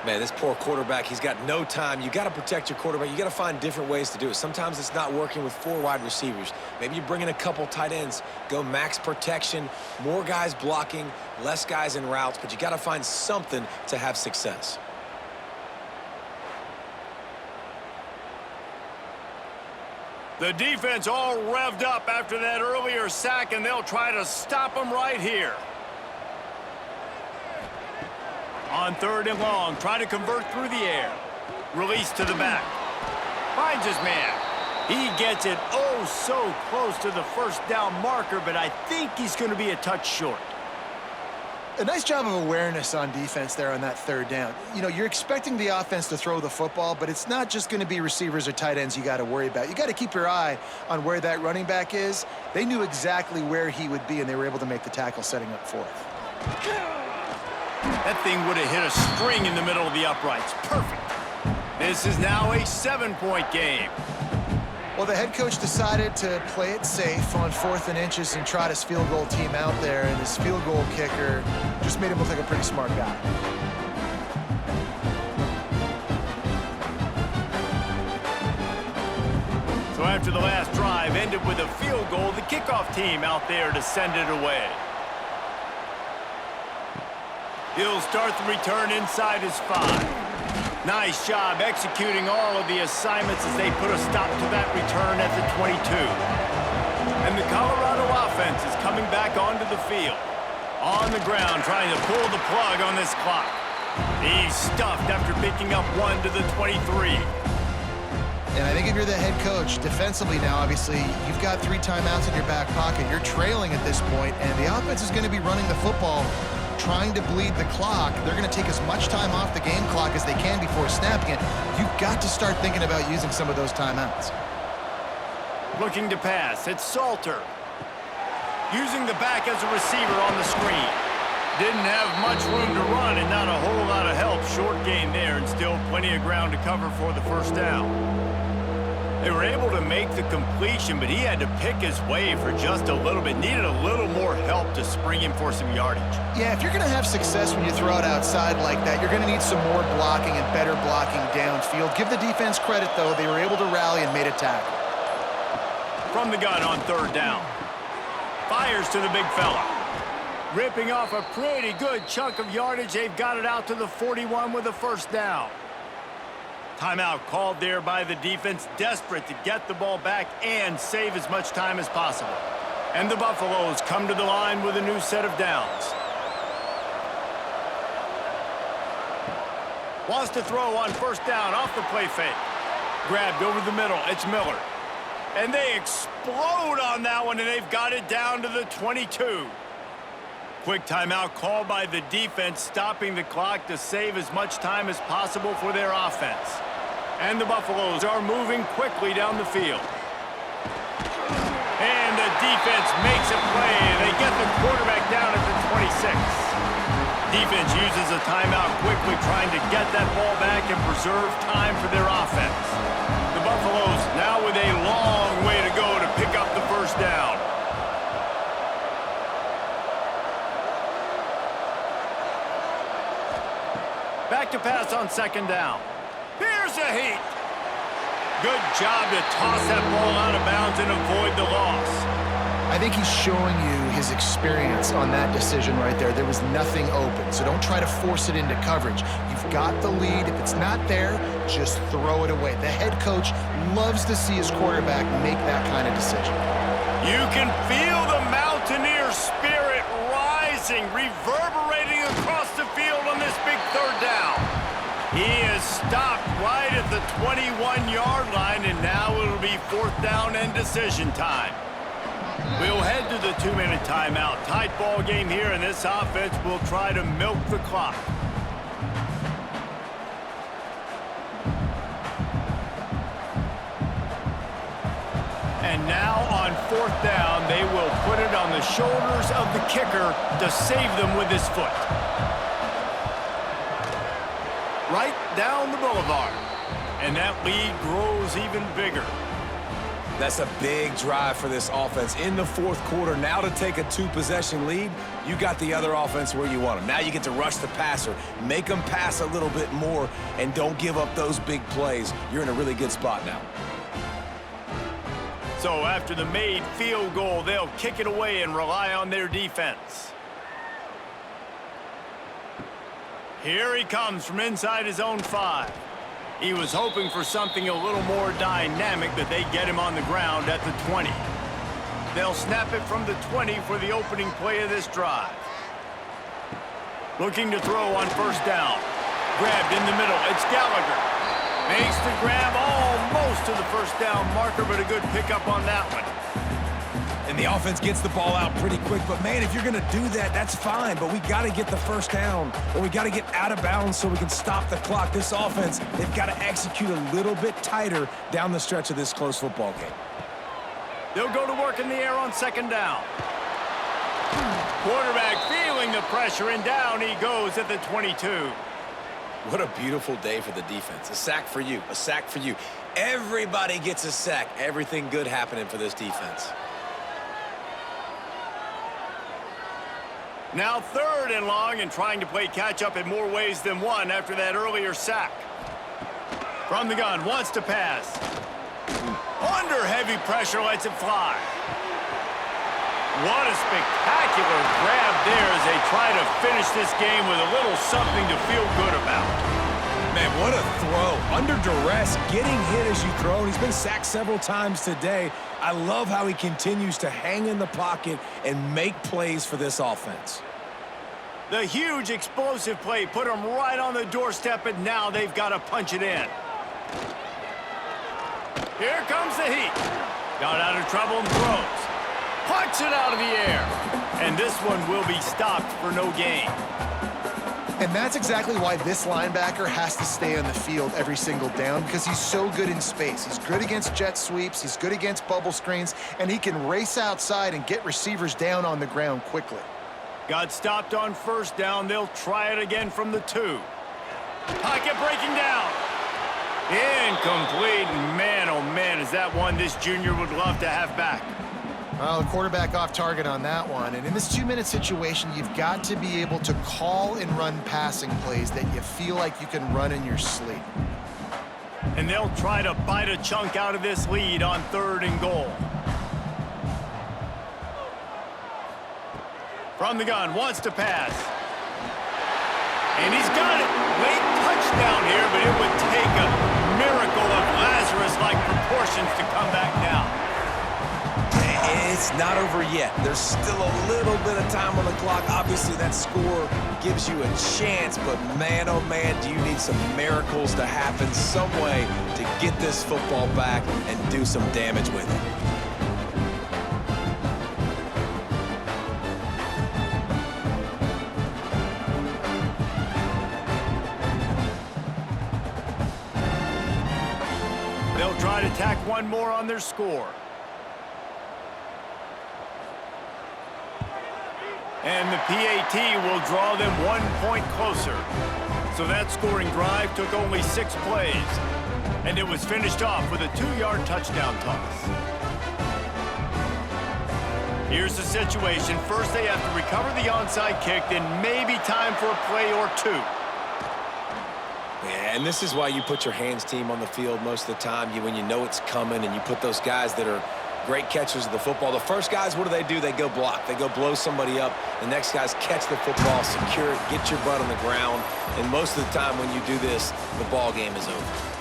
Man, this poor quarterback, he's got no time. You got to protect your quarterback. You got to find different ways to do it. Sometimes it's not working with 4 wide receivers. Maybe you bring in a couple tight ends, go max protection, more guys blocking, less guys in routes, but you got to find something to have success. The defense all revved up after that earlier sack, and they'll try to stop him right here. On 3rd and long, try to convert through the air. Release to the back. Finds his man. He gets it oh so close to the 1st down marker, but I think he's going to be a touch short. A nice job of awareness on defense there on that 3rd down. You know, you're expecting the offense to throw the football, but it's not just going to be receivers or tight ends you got to worry about. You got to keep your eye on where that running back is. They knew exactly where he would be, and they were able to make the tackle setting up 4th. That thing would have hit a string in the middle of the uprights. Perfect. This is now a 7-point game. Well, the head coach decided to play it safe on 4th and inches and trot his field goal team out there, and his field goal kicker just made him look like a pretty smart guy. So after the last drive ended with a field goal, the kickoff team out there to send it away. He'll start the return inside his 5. Nice job executing all of the assignments as they put a stop to that return at the 22. And the Colorado offense is coming back onto the field. On the ground, trying to pull the plug on this clock. He's stuffed after picking up 1 to the 23. And I think if you're the head coach, defensively now, obviously, you've got 3 timeouts in your back pocket. You're trailing at this point, and the offense is going to be running the football, trying to bleed the clock. They're going to take as much time off the game clock as they can before snapping it. You've got to start thinking about using some of those timeouts. Looking to pass. It's Salter. Using the back as a receiver on the screen. Didn't have much room to run and not a whole lot of help. Short gain there and still plenty of ground to cover for the 1st down. They were able to make the completion, but he had to pick his way for just a little bit. Needed a little more help to spring him for some yardage. Yeah, if you're going to have success when you throw it outside like that, you're going to need some more blocking and better blocking downfield. Give the defense credit, though. They were able to rally and made a tackle. From the gun on 3rd down. Fires to the big fella. Ripping off a pretty good chunk of yardage. They've got it out to the 41 with a 1st down. Timeout called there by the defense, desperate to get the ball back and save as much time as possible. And the Buffaloes come to the line with a new set of downs. Wants to throw on 1st down off the play fake. Grabbed over the middle. It's Miller. And they explode on that one, and they've got it down to the 22. Quick timeout called by the defense, stopping the clock to save as much time as possible for their offense. And the Buffaloes are moving quickly down the field. And the defense makes a play. They get the quarterback down at the 26. Defense uses a timeout quickly, trying to get that ball back and preserve time for their offense. The Buffaloes to pass on second down. Here's a heat. Good job to toss that ball out of bounds and avoid the loss. I think he's showing you his experience on that decision right there. There was nothing open, so don't try to force it into coverage. You've got the lead. If it's not there, just throw it away. The head coach loves to see his quarterback make that kind of decision. You can feel the Mountaineers' spirit rising, reverberating across the field on this big third down. He is stopped right at the 21-yard line, and now it'll be fourth down and decision time. We'll head to the 2-minute timeout. Tight ball game here, and this offense will try to milk the clock. And now on fourth down, they will put it on the shoulders of the kicker to save them with his foot. Right down the boulevard. And that lead grows even bigger. That's a big drive for this offense in the fourth quarter. Now to take a two-possession lead, you got the other offense where you want them. Now you get to rush the passer, make them pass a little bit more, and don't give up those big plays. You're in a really good spot now. So after the made field goal, they'll kick it away and rely on their defense. Here he comes from inside his own 5. He was hoping for something a little more dynamic, but they get him on the ground at the 20. They'll snap it from the 20 for the opening play of this drive. Looking to throw on first down. Grabbed in the middle. It's Gallagher. Makes the grab almost to the first down marker, but a good pickup on that one. And the offense gets the ball out pretty quick. But, man, if you're going to do that, that's fine. But we got to get the first down, or we got to get out of bounds so we can stop the clock. This offense, they've got to execute a little bit tighter down the stretch of this close football game. They'll go to work in the air on second down. Quarterback feeling the pressure, and down he goes at the 22. What a beautiful day for the defense. A sack for you. A sack for you. Everybody gets a sack. Everything good happening for this defense. Now third and long, and trying to play catch-up in more ways than one after that earlier sack. From the gun, wants to pass. Under heavy pressure, lets it fly. What a spectacular grab there as they try to finish this game with a little something to feel good about. Man, what a throw. Under duress, getting hit as you throw. He's been sacked several times today. I love how he continues to hang in the pocket and make plays for this offense. The huge explosive play put them right on the doorstep, and now they've got to punch it in. Here comes the heat. Got out of trouble and throws. Puts it out of the air. And this one will be stopped for no gain. And that's exactly why this linebacker has to stay on the field every single down, because he's so good in space. He's good against jet sweeps, he's good against bubble screens, and he can race outside and get receivers down on the ground quickly. Got stopped on first down. They'll try it again from the 2. Pocket breaking down. Incomplete. Man, oh man, is that one this junior would love to have back. Well, the quarterback off target on that one. And in this 2-minute situation, you've got to be able to call and run passing plays that you feel like you can run in your sleep. And they'll try to bite a chunk out of this lead on third and goal. From the gun, wants to pass. And he's got it. Late touchdown here, but it would take a miracle of Lazarus-like proportions to come back now. It's not over yet. There's still a little bit of time on the clock. Obviously, that score gives you a chance, but man, oh man, do you need some miracles to happen some way to get this football back and do some damage with it. They'll try to tack one more on their score. And the PAT will draw them 1 point closer. So that scoring drive took only 6 plays. And it was finished off with a 2-yard touchdown toss. Here's the situation. First, they have to recover the onside kick, then maybe time for a play or two. And this is why you put your hands team on the field most of the time. When you know it's coming, and you put those guys that are great catchers of the football. The first guys, what do? They go block. They go blow somebody up. The next guys catch the football, secure it, get your butt on the ground. And most of the time when you do this, the ball game is over.